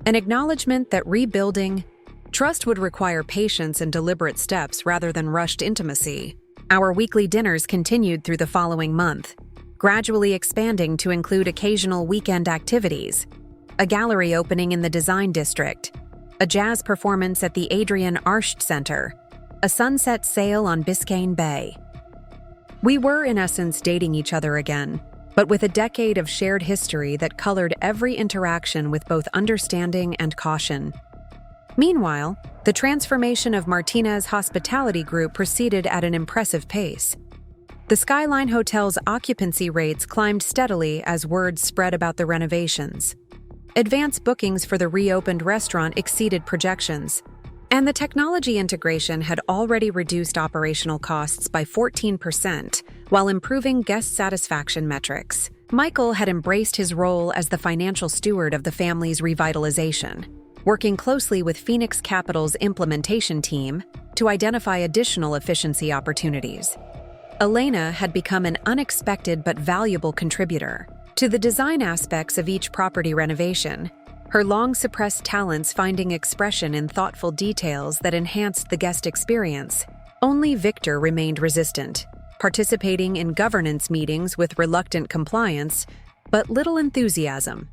an acknowledgement that rebuilding trust would require patience and deliberate steps rather than rushed intimacy. Our weekly dinners continued through the following month, gradually expanding to include occasional weekend activities, a gallery opening in the Design District, a jazz performance at the Adrian Arsht Center, a sunset sail on Biscayne Bay. We were, in essence, dating each other again, but with a decade of shared history that colored every interaction with both understanding and caution. Meanwhile, the transformation of Martinez Hospitality Group proceeded at an impressive pace. The Skyline Hotel's occupancy rates climbed steadily as word spread about the renovations. Advance bookings for the reopened restaurant exceeded projections, and the technology integration had already reduced operational costs by 14% while improving guest satisfaction metrics. Michael had embraced his role as the financial steward of the family's revitalization, working closely with Phoenix Capital's implementation team to identify additional efficiency opportunities. Elena had become an unexpected but valuable contributor to the design aspects of each property renovation, her long-suppressed talents finding expression in thoughtful details that enhanced the guest experience. Only Victor remained resistant, participating in governance meetings with reluctant compliance, but little enthusiasm.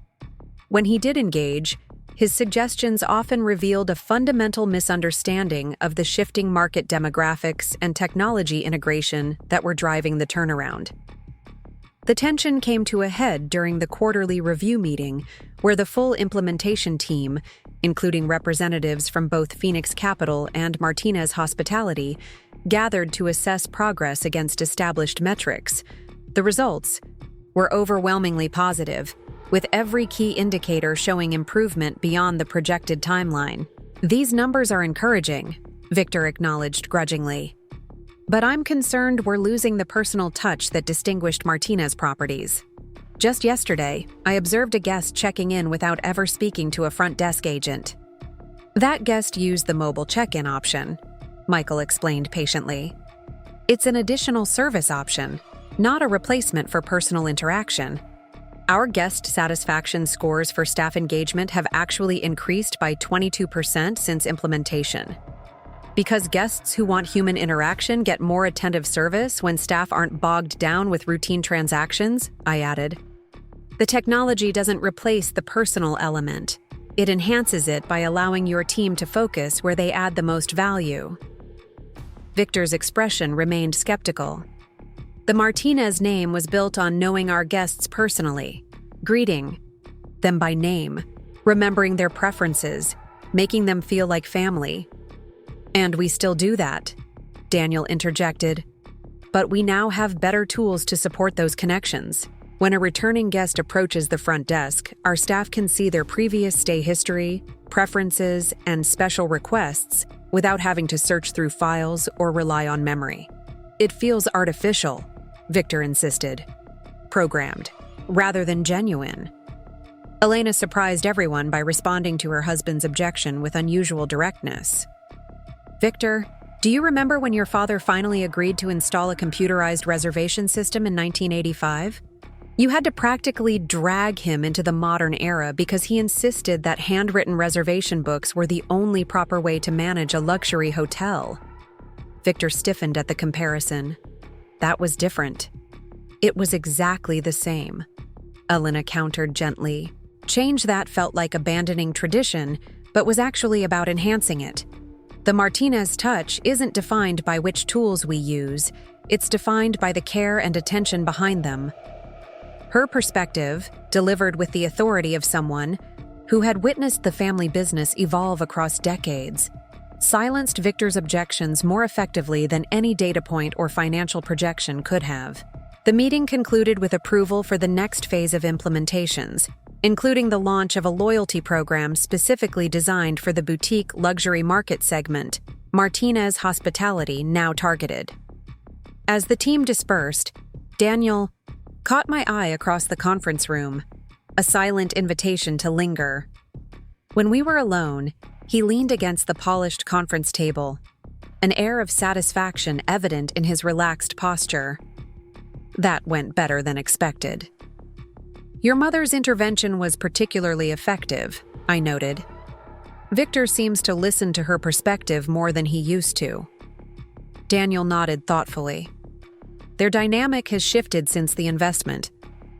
When he did engage, his suggestions often revealed a fundamental misunderstanding of the shifting market demographics and technology integration that were driving the turnaround. The tension came to a head during the quarterly review meeting, where the full implementation team, including representatives from both Phoenix Capital and Martinez Hospitality, gathered to assess progress against established metrics. The results were overwhelmingly positive, with every key indicator showing improvement beyond the projected timeline. "These numbers are encouraging," Victor acknowledged grudgingly. "But I'm concerned we're losing the personal touch that distinguished Martinez properties. Just yesterday, I observed a guest checking in without ever speaking to a front desk agent. That guest used the mobile check-in option," Michael explained patiently. "It's an additional service option, not a replacement for personal interaction. Our guest satisfaction scores for staff engagement have actually increased by 22% since implementation." Because guests who want human interaction get more attentive service when staff aren't bogged down with routine transactions, I added. The technology doesn't replace the personal element. It enhances it by allowing your team to focus where they add the most value. Victor's expression remained skeptical. The Martinez name was built on knowing our guests personally, greeting them by name, remembering their preferences, making them feel like family. And we still do that, Daniel interjected. But we now have better tools to support those connections. When a returning guest approaches the front desk, our staff can see their previous stay history, preferences, and special requests without having to search through files or rely on memory. It feels artificial, Victor insisted. Programmed, rather than genuine. Elena surprised everyone by responding to her husband's objection with unusual directness. Victor, do you remember when your father finally agreed to install a computerized reservation system in 1985? You had to practically drag him into the modern era because he insisted that handwritten reservation books were the only proper way to manage a luxury hotel. Victor stiffened at the comparison. That was different. It was exactly the same, Elena countered gently. Change that felt like abandoning tradition, but was actually about enhancing it. The Martinez touch isn't defined by which tools we use, it's defined by the care and attention behind them. Her perspective, delivered with the authority of someone who had witnessed the family business evolve across decades, silenced Victor's objections more effectively than any data point or financial projection could have. The meeting concluded with approval for the next phase of implementations, including the launch of a loyalty program specifically designed for the boutique luxury market segment, Martinez Hospitality now targeted. As the team dispersed, Daniel caught my eye across the conference room, a silent invitation to linger. When we were alone, he leaned against the polished conference table, an air of satisfaction evident in his relaxed posture. That went better than expected. Your mother's intervention was particularly effective, I noted. Victor seems to listen to her perspective more than he used to. Daniel nodded thoughtfully. Their dynamic has shifted since the investment.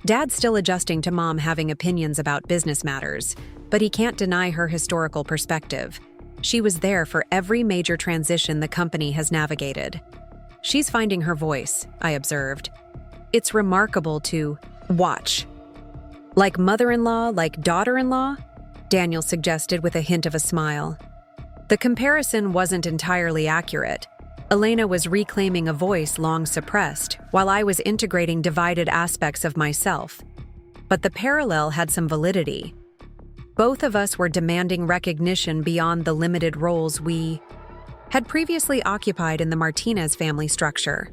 Dad's still adjusting to Mom having opinions about business matters, but he can't deny her historical perspective. She was there for every major transition the company has navigated. She's finding her voice, I observed. It's remarkable to watch. Like mother-in-law, like daughter-in-law? Daniel suggested with a hint of a smile. The comparison wasn't entirely accurate. Elena was reclaiming a voice long suppressed, while I was integrating divided aspects of myself. But the parallel had some validity. Both of us were demanding recognition beyond the limited roles we had previously occupied in the Martinez family structure.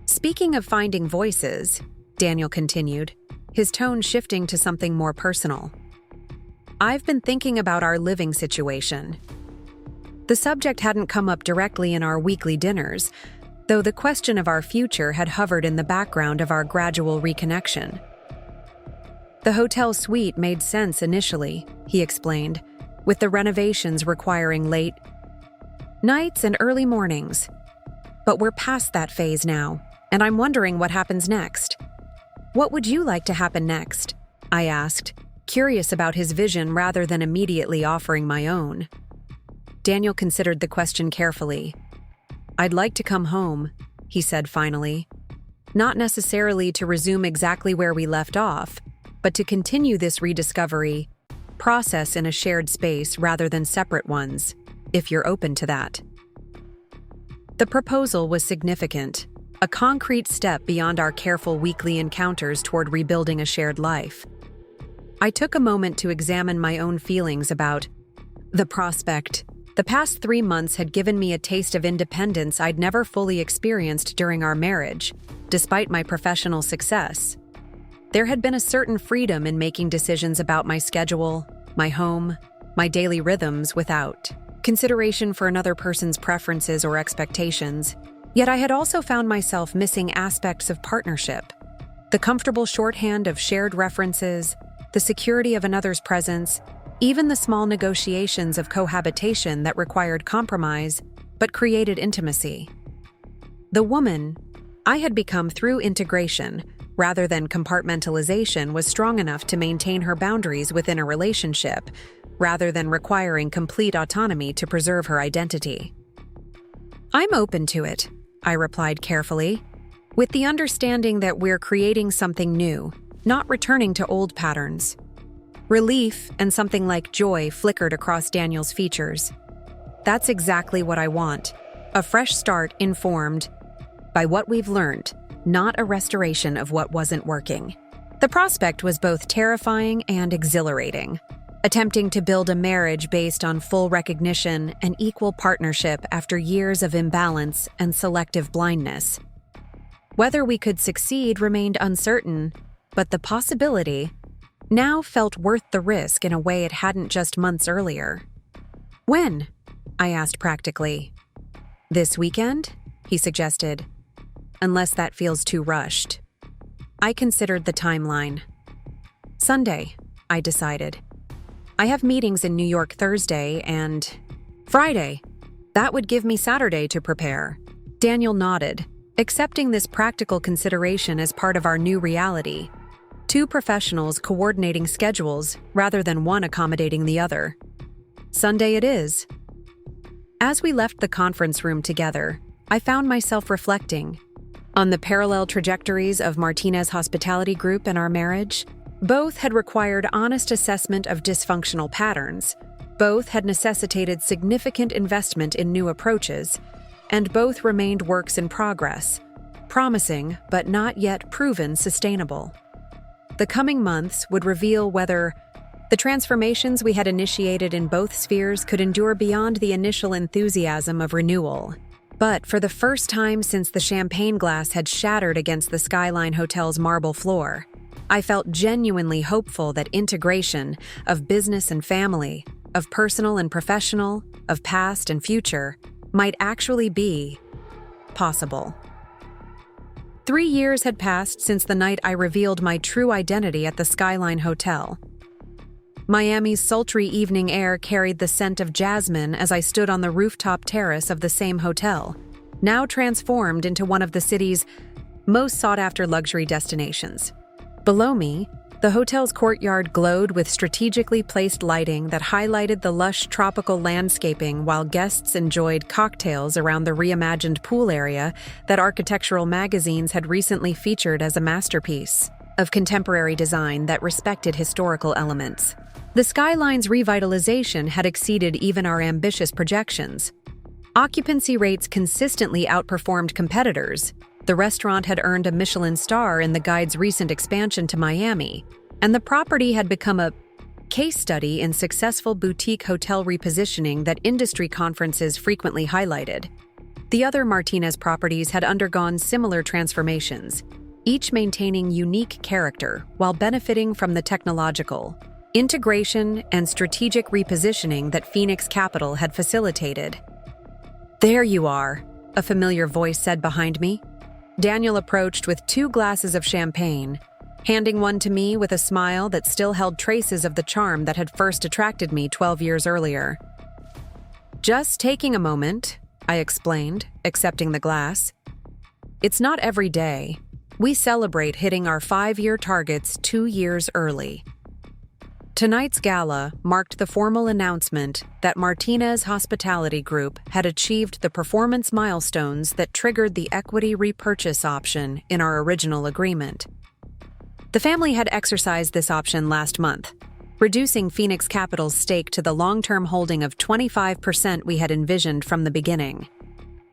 Speaking of finding voices, Daniel continued, his tone shifting to something more personal. I've been thinking about our living situation. The subject hadn't come up directly in our weekly dinners, though the question of our future had hovered in the background of our gradual reconnection. The hotel suite made sense initially, he explained, with the renovations requiring late nights and early mornings. But we're past that phase now, and I'm wondering what happens next. What would you like to happen next? I asked, curious about his vision rather than immediately offering my own. Daniel considered the question carefully. I'd like to come home, he said finally. Not necessarily to resume exactly where we left off, but to continue this rediscovery process in a shared space rather than separate ones, if you're open to that. The proposal was significant, a concrete step beyond our careful weekly encounters toward rebuilding a shared life. I took a moment to examine my own feelings about the prospect. The past 3 months had given me a taste of independence I'd never fully experienced during our marriage, despite my professional success. There had been a certain freedom in making decisions about my schedule, my home, my daily rhythms without consideration for another person's preferences or expectations. Yet I had also found myself missing aspects of partnership. The comfortable shorthand of shared references, the security of another's presence, even the small negotiations of cohabitation that required compromise but created intimacy. The woman I had become through integration, rather than compartmentalization, was strong enough to maintain her boundaries within a relationship, rather than requiring complete autonomy to preserve her identity. "I'm open to it," I replied carefully, with the understanding that we're creating something new, not returning to old patterns. Relief and something like joy flickered across Daniel's features. "That's exactly what I want. A fresh start informed by what we've learned, not a restoration of what wasn't working." The prospect was both terrifying and exhilarating, attempting to build a marriage based on full recognition and equal partnership after years of imbalance and selective blindness. Whether we could succeed remained uncertain, but the possibility now felt worth the risk in a way it hadn't just months earlier. "When?" I asked practically. "This weekend?" he suggested, "unless that feels too rushed." I considered the timeline. "Sunday," I decided. "I have meetings in New York Thursday and Friday. That would give me Saturday to prepare." Daniel nodded, accepting this practical consideration as part of our new reality. Two professionals coordinating schedules rather than one accommodating the other. "Sunday it is." As we left the conference room together, I found myself reflecting on the parallel trajectories of Martinez Hospitality Group and our marriage. Both had required honest assessment of dysfunctional patterns, both had necessitated significant investment in new approaches, and both remained works in progress, promising but not yet proven sustainable. The coming months would reveal whether the transformations we had initiated in both spheres could endure beyond the initial enthusiasm of renewal. But for the first time since the champagne glass had shattered against the Skyline Hotel's marble floor, I felt genuinely hopeful that integration of business and family, of personal and professional, of past and future, might actually be possible. 3 years had passed since the night I revealed my true identity at the Skyline Hotel. Miami's sultry evening air carried the scent of jasmine as I stood on the rooftop terrace of the same hotel, now transformed into one of the city's most sought-after luxury destinations. Below me, the hotel's courtyard glowed with strategically placed lighting that highlighted the lush tropical landscaping while guests enjoyed cocktails around the reimagined pool area that architectural magazines had recently featured as a masterpiece of contemporary design that respected historical elements. The Skyline's revitalization had exceeded even our ambitious projections. Occupancy rates consistently outperformed competitors. The restaurant had earned a Michelin star in the guide's recent expansion to Miami, and the property had become a case study in successful boutique hotel repositioning that industry conferences frequently highlighted. The other Martinez properties had undergone similar transformations, each maintaining unique character while benefiting from the technological integration and strategic repositioning that Phoenix Capital had facilitated. "There you are," a familiar voice said behind me. Daniel approached with 2 glasses of champagne, handing one to me with a smile that still held traces of the charm that had first attracted me 12 years earlier. "Just taking a moment," I explained, accepting the glass. "It's not every day. We celebrate hitting our 5-year targets 2 years early." Tonight's gala marked the formal announcement that Martinez Hospitality Group had achieved the performance milestones that triggered the equity repurchase option in our original agreement. The family had exercised this option last month, reducing Phoenix Capital's stake to the long-term holding of 25% we had envisioned from the beginning.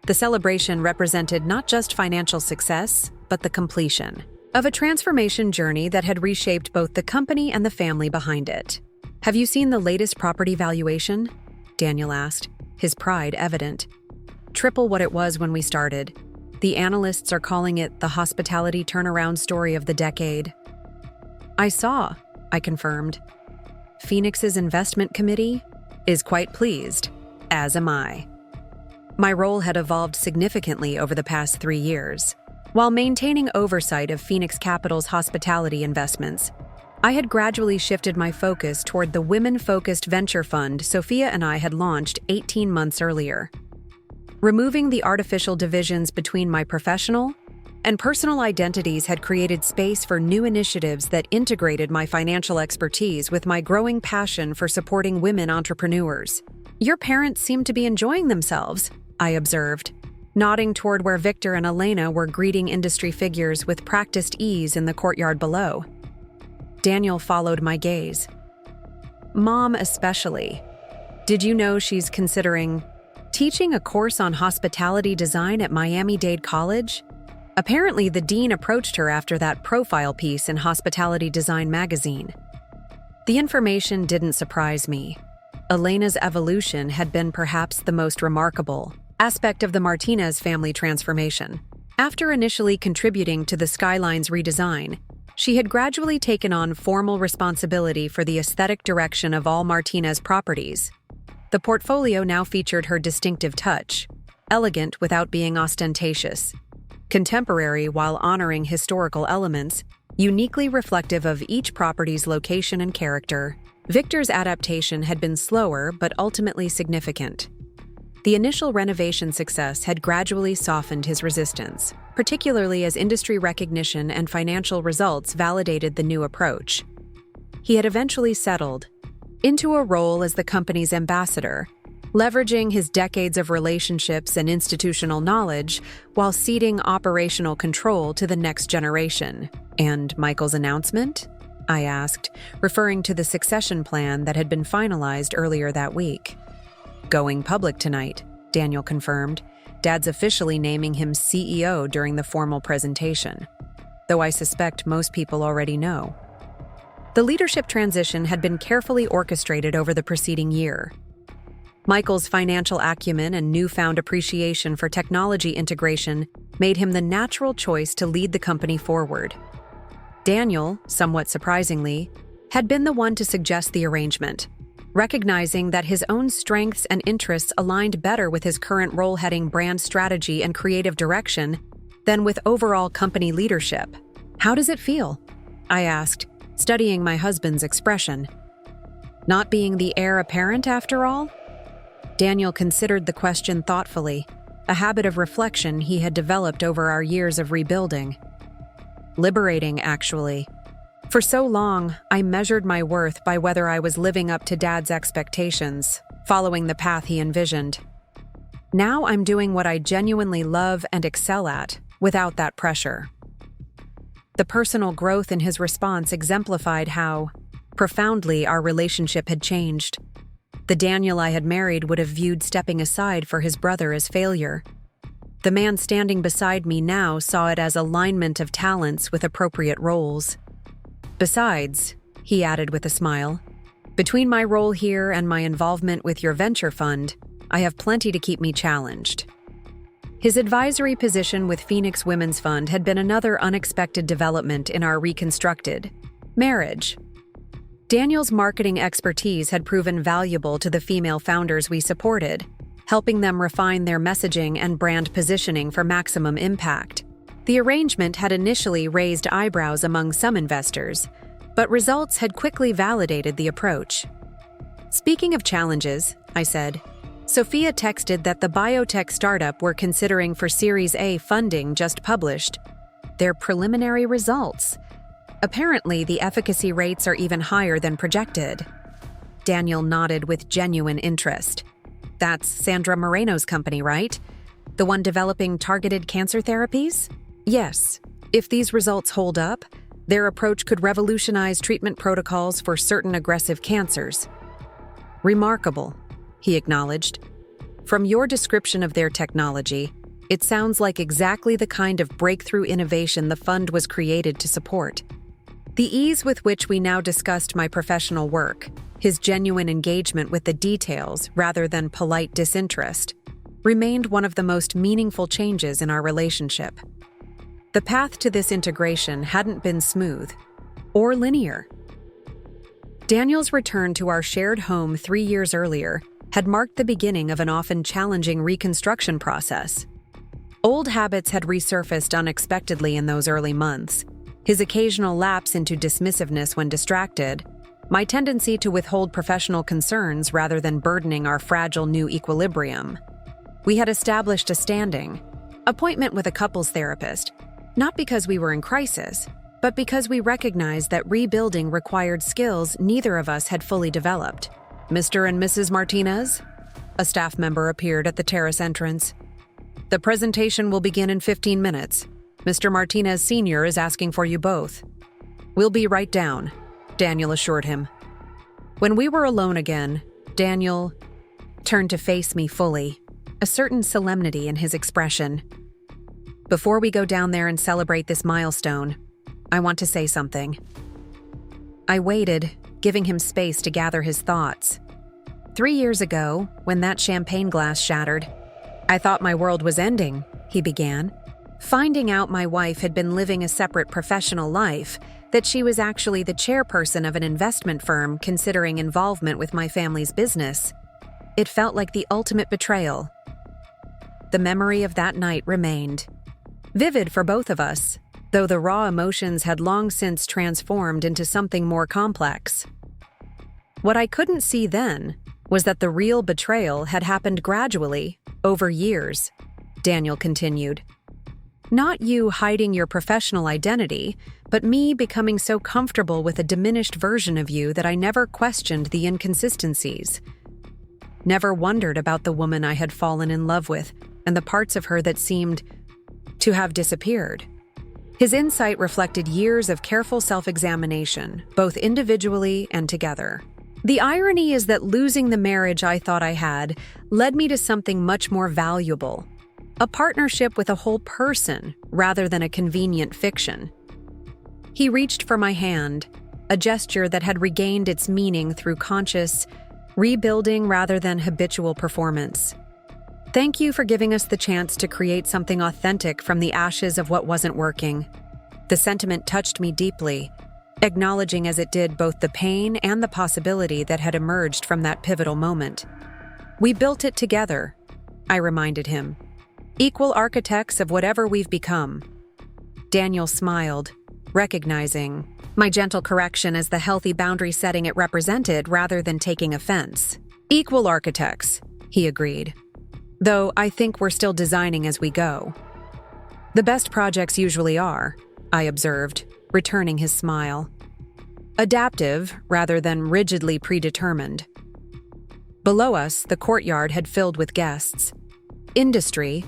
The celebration represented not just financial success, but the completion of a transformation journey that had reshaped both the company and the family behind it. "Have you seen the latest property valuation?" Daniel asked, his pride evident. "Triple what it was when we started. The analysts are calling it the hospitality turnaround story of the decade." "I saw," I confirmed. "Phoenix's investment committee is quite pleased, as am I." My role had evolved significantly over the past 3 years. While maintaining oversight of Phoenix Capital's hospitality investments, I had gradually shifted my focus toward the women-focused venture fund Sophia and I had launched 18 months earlier. Removing the artificial divisions between my professional and personal identities had created space for new initiatives that integrated my financial expertise with my growing passion for supporting women entrepreneurs. "Your parents seem to be enjoying themselves," I observed, nodding toward where Victor and Elena were greeting industry figures with practiced ease in the courtyard below. Daniel followed my gaze. "Mom especially. Did you know she's considering teaching a course on hospitality design at Miami-Dade College? Apparently, the dean approached her after that profile piece in Hospitality Design magazine." The information didn't surprise me. Elena's evolution had been perhaps the most remarkable aspect of the Martinez family transformation. After initially contributing to the Skyline's redesign, she had gradually taken on formal responsibility for the aesthetic direction of all Martinez properties. The portfolio now featured her distinctive touch, elegant without being ostentatious, contemporary while honoring historical elements, uniquely reflective of each property's location and character. Victor's adaptation had been slower but ultimately significant. The initial renovation success had gradually softened his resistance, particularly as industry recognition and financial results validated the new approach. He had eventually settled into a role as the company's ambassador, leveraging his decades of relationships and institutional knowledge while ceding operational control to the next generation. "And Michael's announcement?" I asked, referring to the succession plan that had been finalized earlier that week. "Going public tonight," Daniel confirmed, Dad's officially naming him CEO during the formal presentation, though I suspect most people already know. The leadership transition had been carefully orchestrated over the preceding year. Michael's financial acumen and newfound appreciation for technology integration made him the natural choice to lead the company forward. Daniel, somewhat surprisingly, had been the one to suggest the arrangement, recognizing that his own strengths and interests aligned better with his current role heading brand strategy and creative direction than with overall company leadership. "How does it feel?" I asked, studying my husband's expression. "Not being the heir apparent after all?" Daniel considered the question thoughtfully, a habit of reflection he had developed over our years of rebuilding. "Liberating, actually. For so long, I measured my worth by whether I was living up to Dad's expectations, following the path he envisioned. Now I'm doing what I genuinely love and excel at, without that pressure." The personal growth in his response exemplified how profoundly our relationship had changed. The Daniel I had married would have viewed stepping aside for his brother as failure. The man standing beside me now saw it as alignment of talents with appropriate roles. "Besides," he added with a smile, "between my role here and my involvement with your venture fund, I have plenty to keep me challenged." His advisory position with Phoenix Women's Fund had been another unexpected development in our reconstructed marriage. Daniel's marketing expertise had proven valuable to the female founders we supported, helping them refine their messaging and brand positioning for maximum impact. The arrangement had initially raised eyebrows among some investors, but results had quickly validated the approach. "Speaking of challenges," I said, "Sophia texted that the biotech startup we're considering for Series A funding just published their preliminary results. Apparently, the efficacy rates are even higher than projected." Daniel nodded with genuine interest. "That's Sandra Moreno's company, right? The one developing targeted cancer therapies?" "Yes. If these results hold up, their approach could revolutionize treatment protocols for certain aggressive cancers." "Remarkable," he acknowledged. "From your description of their technology, it sounds like exactly the kind of breakthrough innovation the fund was created to support." The ease with which we now discussed my professional work, his genuine engagement with the details rather than polite disinterest, remained one of the most meaningful changes in our relationship. The path to this integration hadn't been smooth or linear. Daniel's return to our shared home 3 years earlier had marked the beginning of an often challenging reconstruction process. Old habits had resurfaced unexpectedly in those early months. His occasional lapse into dismissiveness when distracted, my tendency to withhold professional concerns rather than burdening our fragile new equilibrium. We had established a standing appointment with a couples therapist, not because we were in crisis, but because we recognized that rebuilding required skills neither of us had fully developed. Mr. and Mrs. Martinez? A staff member appeared at the terrace entrance. The presentation will begin in 15 minutes. Mr. Martinez Sr. is asking for you both. We'll be right down, Daniel assured him. When we were alone again, Daniel turned to face me fully, a certain solemnity in his expression. Before we go down there and celebrate this milestone, I want to say something. I waited, giving him space to gather his thoughts. 3 years ago, when that champagne glass shattered, I thought my world was ending, he began. Finding out my wife had been living a separate professional life, that she was actually the chairperson of an investment firm considering involvement with my family's business. It felt like the ultimate betrayal. The memory of that night remained. Vivid for both of us, though the raw emotions had long since transformed into something more complex. What I couldn't see then was that the real betrayal had happened gradually, over years, Daniel continued. Not you hiding your professional identity, but me becoming so comfortable with a diminished version of you that I never questioned the inconsistencies. Never wondered about the woman I had fallen in love with and the parts of her that seemed to have disappeared. His insight reflected years of careful self-examination, both individually and together. The irony is that losing the marriage I thought I had led me to something much more valuable, a partnership with a whole person rather than a convenient fiction. He reached for my hand, a gesture that had regained its meaning through conscious rebuilding rather than habitual performance. Thank you for giving us the chance to create something authentic from the ashes of what wasn't working. The sentiment touched me deeply, acknowledging as it did both the pain and the possibility that had emerged from that pivotal moment. We built it together, I reminded him. Equal architects of whatever we've become. Daniel smiled, recognizing my gentle correction as the healthy boundary setting it represented rather than taking offense. Equal architects, he agreed. Though I think we're still designing as we go. The best projects usually are, I observed, returning his smile. Adaptive rather than rigidly predetermined. Below us, the courtyard had filled with guests. Industry,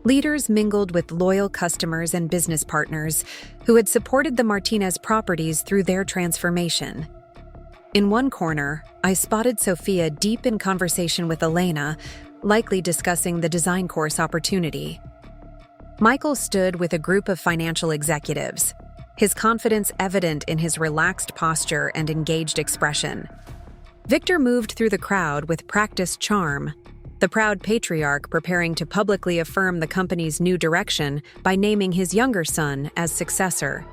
leaders mingled with loyal customers and business partners who had supported the Martinez properties through their transformation. In one corner, I spotted Sophia deep in conversation with Elena, likely discussing the design course opportunity. Michael stood with a group of financial executives, his confidence evident in his relaxed posture and engaged expression. Victor moved through the crowd with practiced charm, the proud patriarch preparing to publicly affirm the company's new direction by naming his younger son as successor.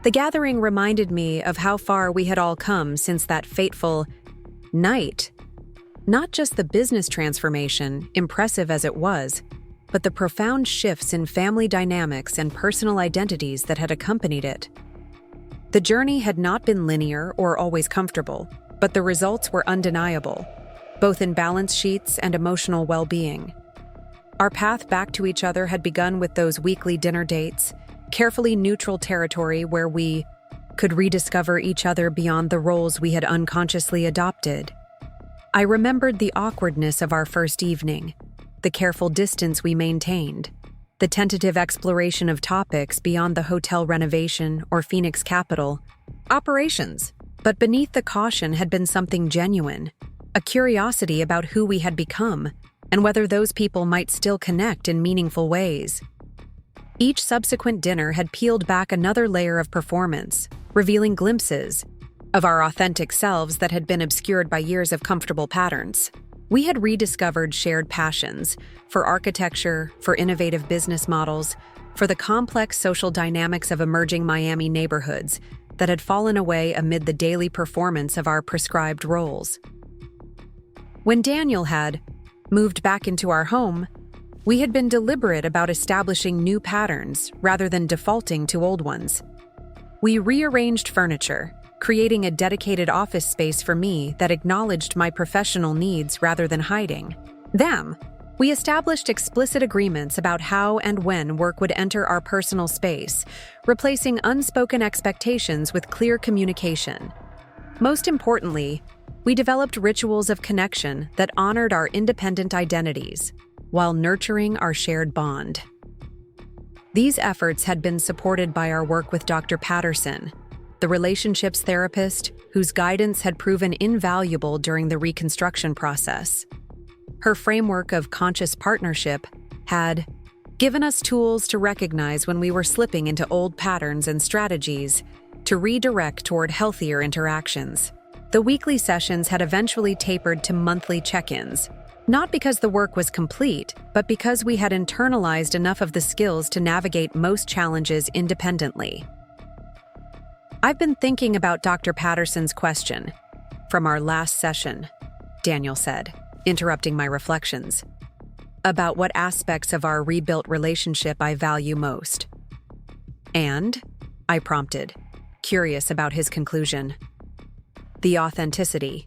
The gathering reminded me of how far we had all come since that fateful night. Not just the business transformation, impressive as it was, but the profound shifts in family dynamics and personal identities that had accompanied it. The journey had not been linear or always comfortable, but the results were undeniable, both in balance sheets and emotional well-being. Our path back to each other had begun with those weekly dinner dates, carefully neutral territory where we could rediscover each other beyond the roles we had unconsciously adopted. I remembered the awkwardness of our first evening, the careful distance we maintained, the tentative exploration of topics beyond the hotel renovation or Phoenix Capital operations. But beneath the caution had been something genuine, a curiosity about who we had become and whether those people might still connect in meaningful ways. Each subsequent dinner had peeled back another layer of performance, revealing glimpses of our authentic selves that had been obscured by years of comfortable patterns. We had rediscovered shared passions for architecture, for innovative business models, for the complex social dynamics of emerging Miami neighborhoods that had fallen away amid the daily performance of our prescribed roles. When Daniel had moved back into our home, we had been deliberate about establishing new patterns rather than defaulting to old ones. We rearranged furniture, creating a dedicated office space for me that acknowledged my professional needs rather than hiding them. We established explicit agreements about how and when work would enter our personal space, replacing unspoken expectations with clear communication. Most importantly, we developed rituals of connection that honored our independent identities while nurturing our shared bond. These efforts had been supported by our work with Dr. Patterson, the relationships therapist whose guidance had proven invaluable during the reconstruction process. Her framework of conscious partnership had given us tools to recognize when we were slipping into old patterns and strategies to redirect toward healthier interactions. The weekly sessions had eventually tapered to monthly check-ins, not because the work was complete, but because we had internalized enough of the skills to navigate most challenges independently. I've been thinking about Dr. Patterson's question from our last session, Daniel said, interrupting my reflections, about what aspects of our rebuilt relationship I value most. And, I prompted, curious about his conclusion. The authenticity,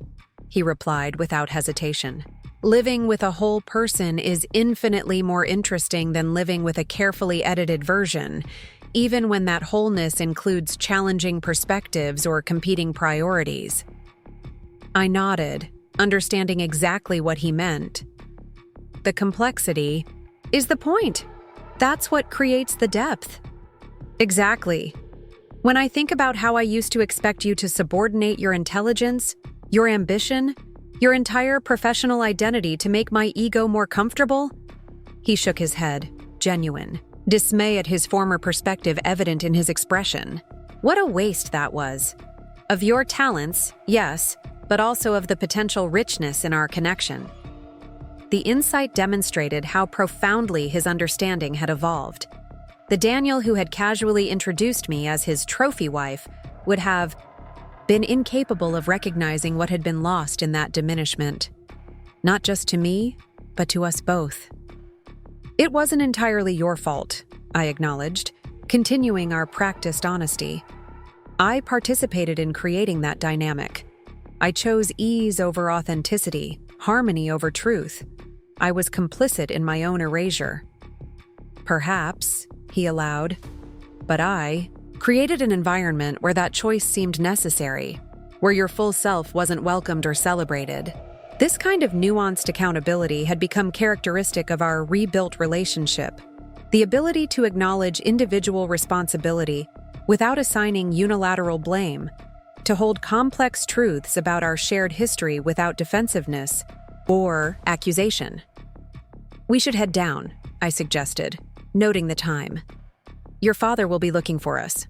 he replied without hesitation. Living with a whole person is infinitely more interesting than living with a carefully edited version, even when that wholeness includes challenging perspectives or competing priorities. I nodded, understanding exactly what he meant. The complexity is the point. That's what creates the depth. Exactly. When I think about how I used to expect you to subordinate your intelligence, your ambition, your entire professional identity to make my ego more comfortable, he shook his head, genuine, dismay at his former perspective evident in his expression. What a waste that was. Of your talents, yes, but also of the potential richness in our connection. The insight demonstrated how profoundly his understanding had evolved. The Daniel who had casually introduced me as his trophy wife would have been incapable of recognizing what had been lost in that diminishment. Not just to me, but to us both. It wasn't entirely your fault, I acknowledged, continuing our practiced honesty. I participated in creating that dynamic. I chose ease over authenticity, harmony over truth. I was complicit in my own erasure. Perhaps, he allowed, but I created an environment where that choice seemed necessary, where your full self wasn't welcomed or celebrated. This kind of nuanced accountability had become characteristic of our rebuilt relationship. The ability to acknowledge individual responsibility without assigning unilateral blame, to hold complex truths about our shared history without defensiveness or accusation. We should head down, I suggested, noting the time. Your father will be looking for us.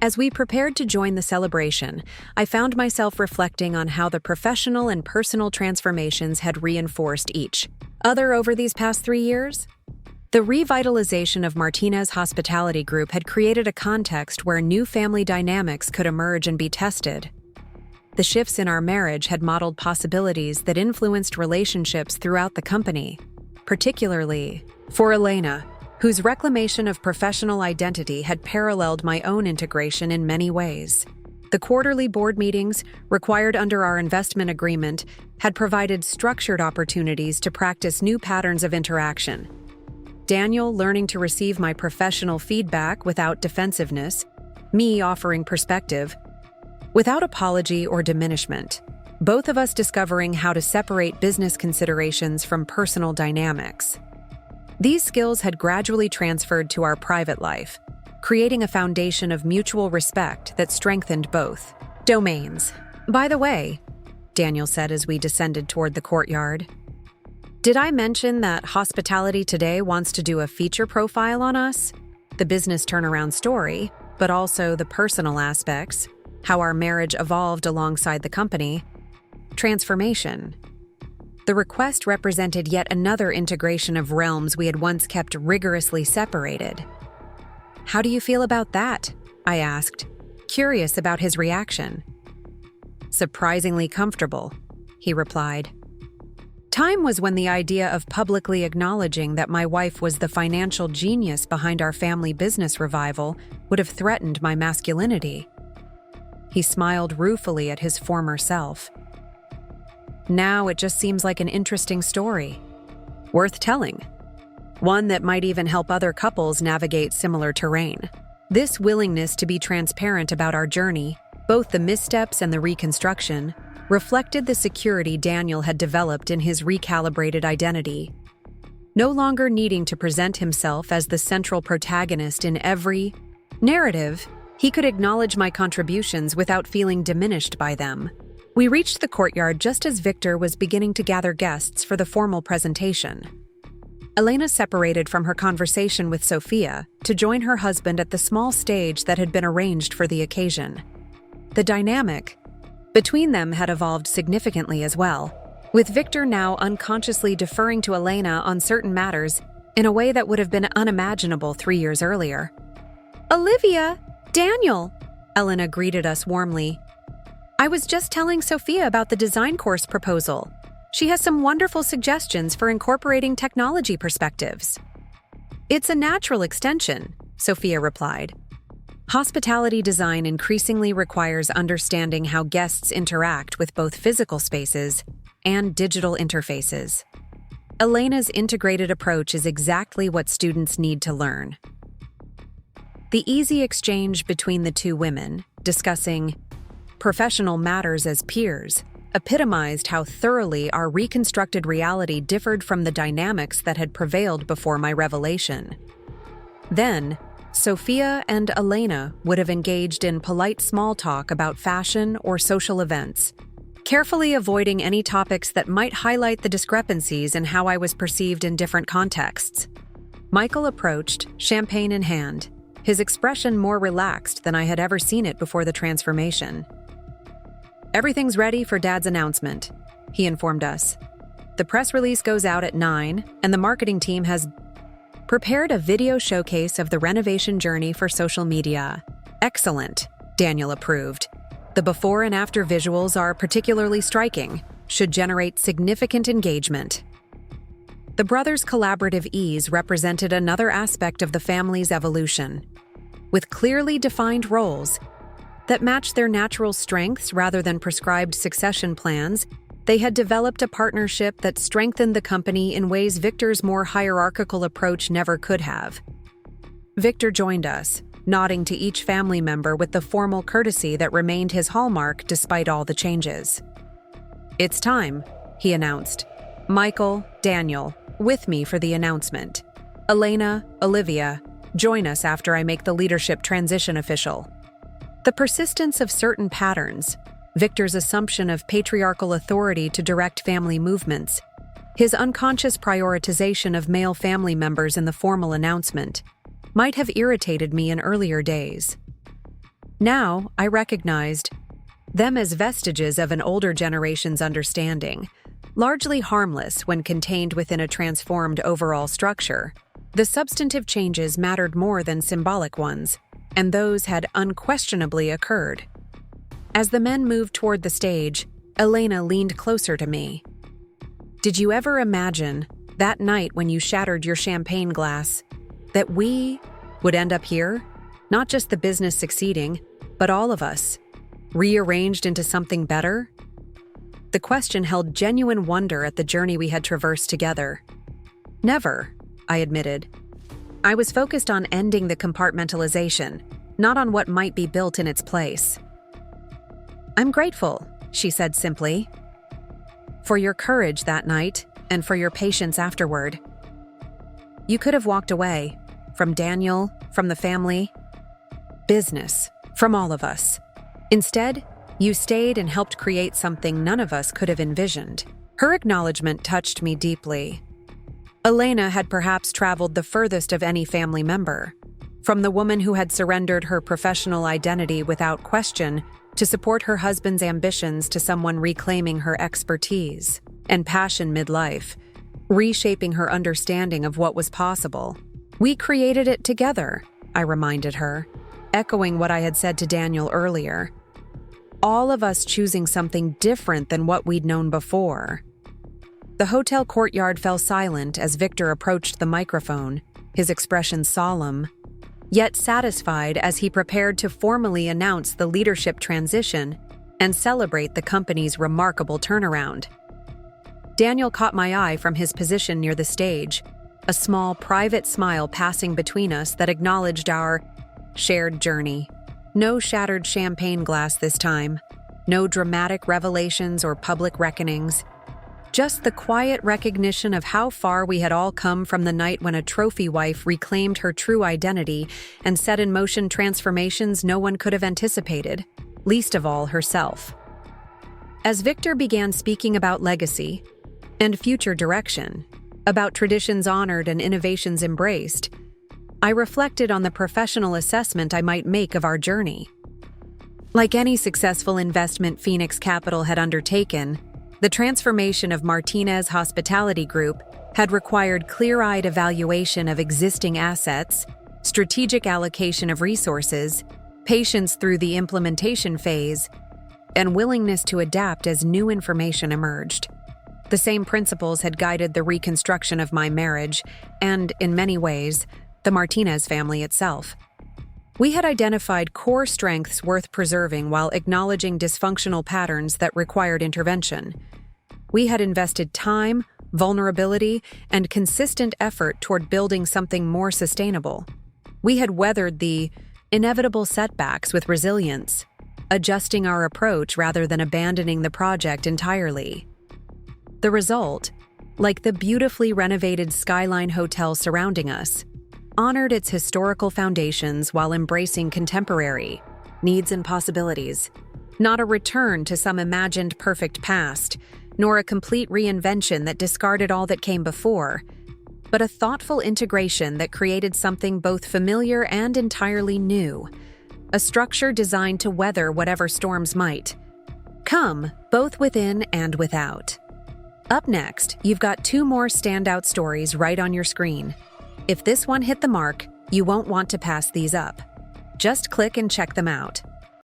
As we prepared to join the celebration, I found myself reflecting on how the professional and personal transformations had reinforced each other over these past 3 years. The revitalization of Martinez Hospitality Group had created a context where new family dynamics could emerge and be tested. The shifts in our marriage had modeled possibilities that influenced relationships throughout the company, particularly for Elena, whose reclamation of professional identity had paralleled my own integration in many ways. The quarterly board meetings, required under our investment agreement, had provided structured opportunities to practice new patterns of interaction. Daniel learning to receive my professional feedback without defensiveness, me offering perspective, without apology or diminishment, both of us discovering how to separate business considerations from personal dynamics. These skills had gradually transferred to our private life, creating a foundation of mutual respect that strengthened both domains. By the way, Daniel said as we descended toward the courtyard, did I mention that Hospitality Today wants to do a feature profile on us? The business turnaround story, but also the personal aspects, how our marriage evolved alongside the company, transformation. The request represented yet another integration of realms we had once kept rigorously separated. How do you feel about that? I asked, curious about his reaction. Surprisingly comfortable, he replied. Time was when the idea of publicly acknowledging that my wife was the financial genius behind our family business revival would have threatened my masculinity. He smiled ruefully at his former self. Now it just seems like an interesting story. worth telling. One that might even help other couples navigate similar terrain. This willingness to be transparent about our journey, both the missteps and the reconstruction, reflected the security Daniel had developed in his recalibrated identity. No longer needing to present himself as the central protagonist in every narrative, he could acknowledge my contributions without feeling diminished by them. We reached the courtyard just as Victor was beginning to gather guests for the formal presentation. Elena separated from her conversation with Sophia to join her husband at the small stage that had been arranged for the occasion. The dynamic between them had evolved significantly as well, with Victor now unconsciously deferring to Elena on certain matters in a way that would have been unimaginable 3 years earlier. "Olivia! Daniel!" Elena greeted us warmly. "I was just telling Sophia about the design course proposal. She has some wonderful suggestions for incorporating technology perspectives." "It's a natural extension," Sophia replied. Hospitality design increasingly requires understanding how guests interact with both physical spaces and digital interfaces. Elena's integrated approach is exactly what students need to learn. The easy exchange between the two women, discussing professional matters as peers, epitomized how thoroughly our reconstructed reality differed from the dynamics that had prevailed before my revelation. Then, Sophia and Elena would have engaged in polite small talk about fashion or social events, carefully avoiding any topics that might highlight the discrepancies in how I was perceived in different contexts. Michael approached, champagne in hand, his expression more relaxed than I had ever seen it before the transformation. "Everything's ready for Dad's announcement," he informed us. "The press release goes out at 9, and the marketing team has prepared a video showcase of the renovation journey for social media." "Excellent," Daniel approved. "The before and after visuals are particularly striking, should generate significant engagement." The brothers' collaborative ease represented another aspect of the family's evolution. With clearly defined roles that matched their natural strengths rather than prescribed succession plans, they had developed a partnership that strengthened the company in ways Victor's more hierarchical approach never could have. Victor joined us, nodding to each family member with the formal courtesy that remained his hallmark despite all the changes. "It's time," he announced. "Michael, Daniel, with me for the announcement. Elena, Olivia, join us after I make the leadership transition official." The persistence of certain patterns, Victor's assumption of patriarchal authority to direct family movements, his unconscious prioritization of male family members in the formal announcement, might have irritated me in earlier days. Now, I recognized them as vestiges of an older generation's understanding, largely harmless when contained within a transformed overall structure. The substantive changes mattered more than symbolic ones, and those had unquestionably occurred. As the men moved toward the stage, Elena leaned closer to me. "Did you ever imagine, that night when you shattered your champagne glass, that we would end up here? Not just the business succeeding, but all of us, rearranged into something better?" The question held genuine wonder at the journey we had traversed together. "Never," I admitted. I was focused on ending the compartmentalization, not on what might be built in its place. "I'm grateful," she said simply, "for your courage that night and for your patience afterward. You could have walked away, from Daniel, from the family, business, from all of us. Instead, you stayed and helped create something none of us could have envisioned." Her acknowledgement touched me deeply. Elena had perhaps traveled the furthest of any family member, from the woman who had surrendered her professional identity without question to support her husband's ambitions to someone reclaiming her expertise and passion midlife, reshaping her understanding of what was possible. "We created it together," I reminded her, echoing what I had said to Daniel earlier. All of us choosing something different than what we'd known before. The hotel courtyard fell silent as Victor approached the microphone, his expression solemn, yet satisfied as he prepared to formally announce the leadership transition and celebrate the company's remarkable turnaround. Daniel caught my eye from his position near the stage, a small, private smile passing between us that acknowledged our shared journey. No shattered champagne glass this time, no dramatic revelations or public reckonings. Just the quiet recognition of how far we had all come from the night when a trophy wife reclaimed her true identity and set in motion transformations no one could have anticipated, least of all herself. As Victor began speaking about legacy and future direction, about traditions honored and innovations embraced, I reflected on the professional assessment I might make of our journey. Like any successful investment Phoenix Capital had undertaken, the transformation of Martinez Hospitality Group had required clear-eyed evaluation of existing assets, strategic allocation of resources, patience through the implementation phase, and willingness to adapt as new information emerged. The same principles had guided the reconstruction of my marriage and, in many ways, the Martinez family itself. We had identified core strengths worth preserving while acknowledging dysfunctional patterns that required intervention. We had invested time, vulnerability, and consistent effort toward building something more sustainable. We had weathered the inevitable setbacks with resilience, adjusting our approach rather than abandoning the project entirely. The result, like the beautifully renovated Skyline Hotel surrounding us, honored its historical foundations while embracing contemporary needs and possibilities. Not a return to some imagined perfect past, nor a complete reinvention that discarded all that came before, but a thoughtful integration that created something both familiar and entirely new, a structure designed to weather whatever storms might come, both within and without. Up next, you've got 2 more standout stories right on your screen. If this one hit the mark, you won't want to pass these up. Just click and check them out.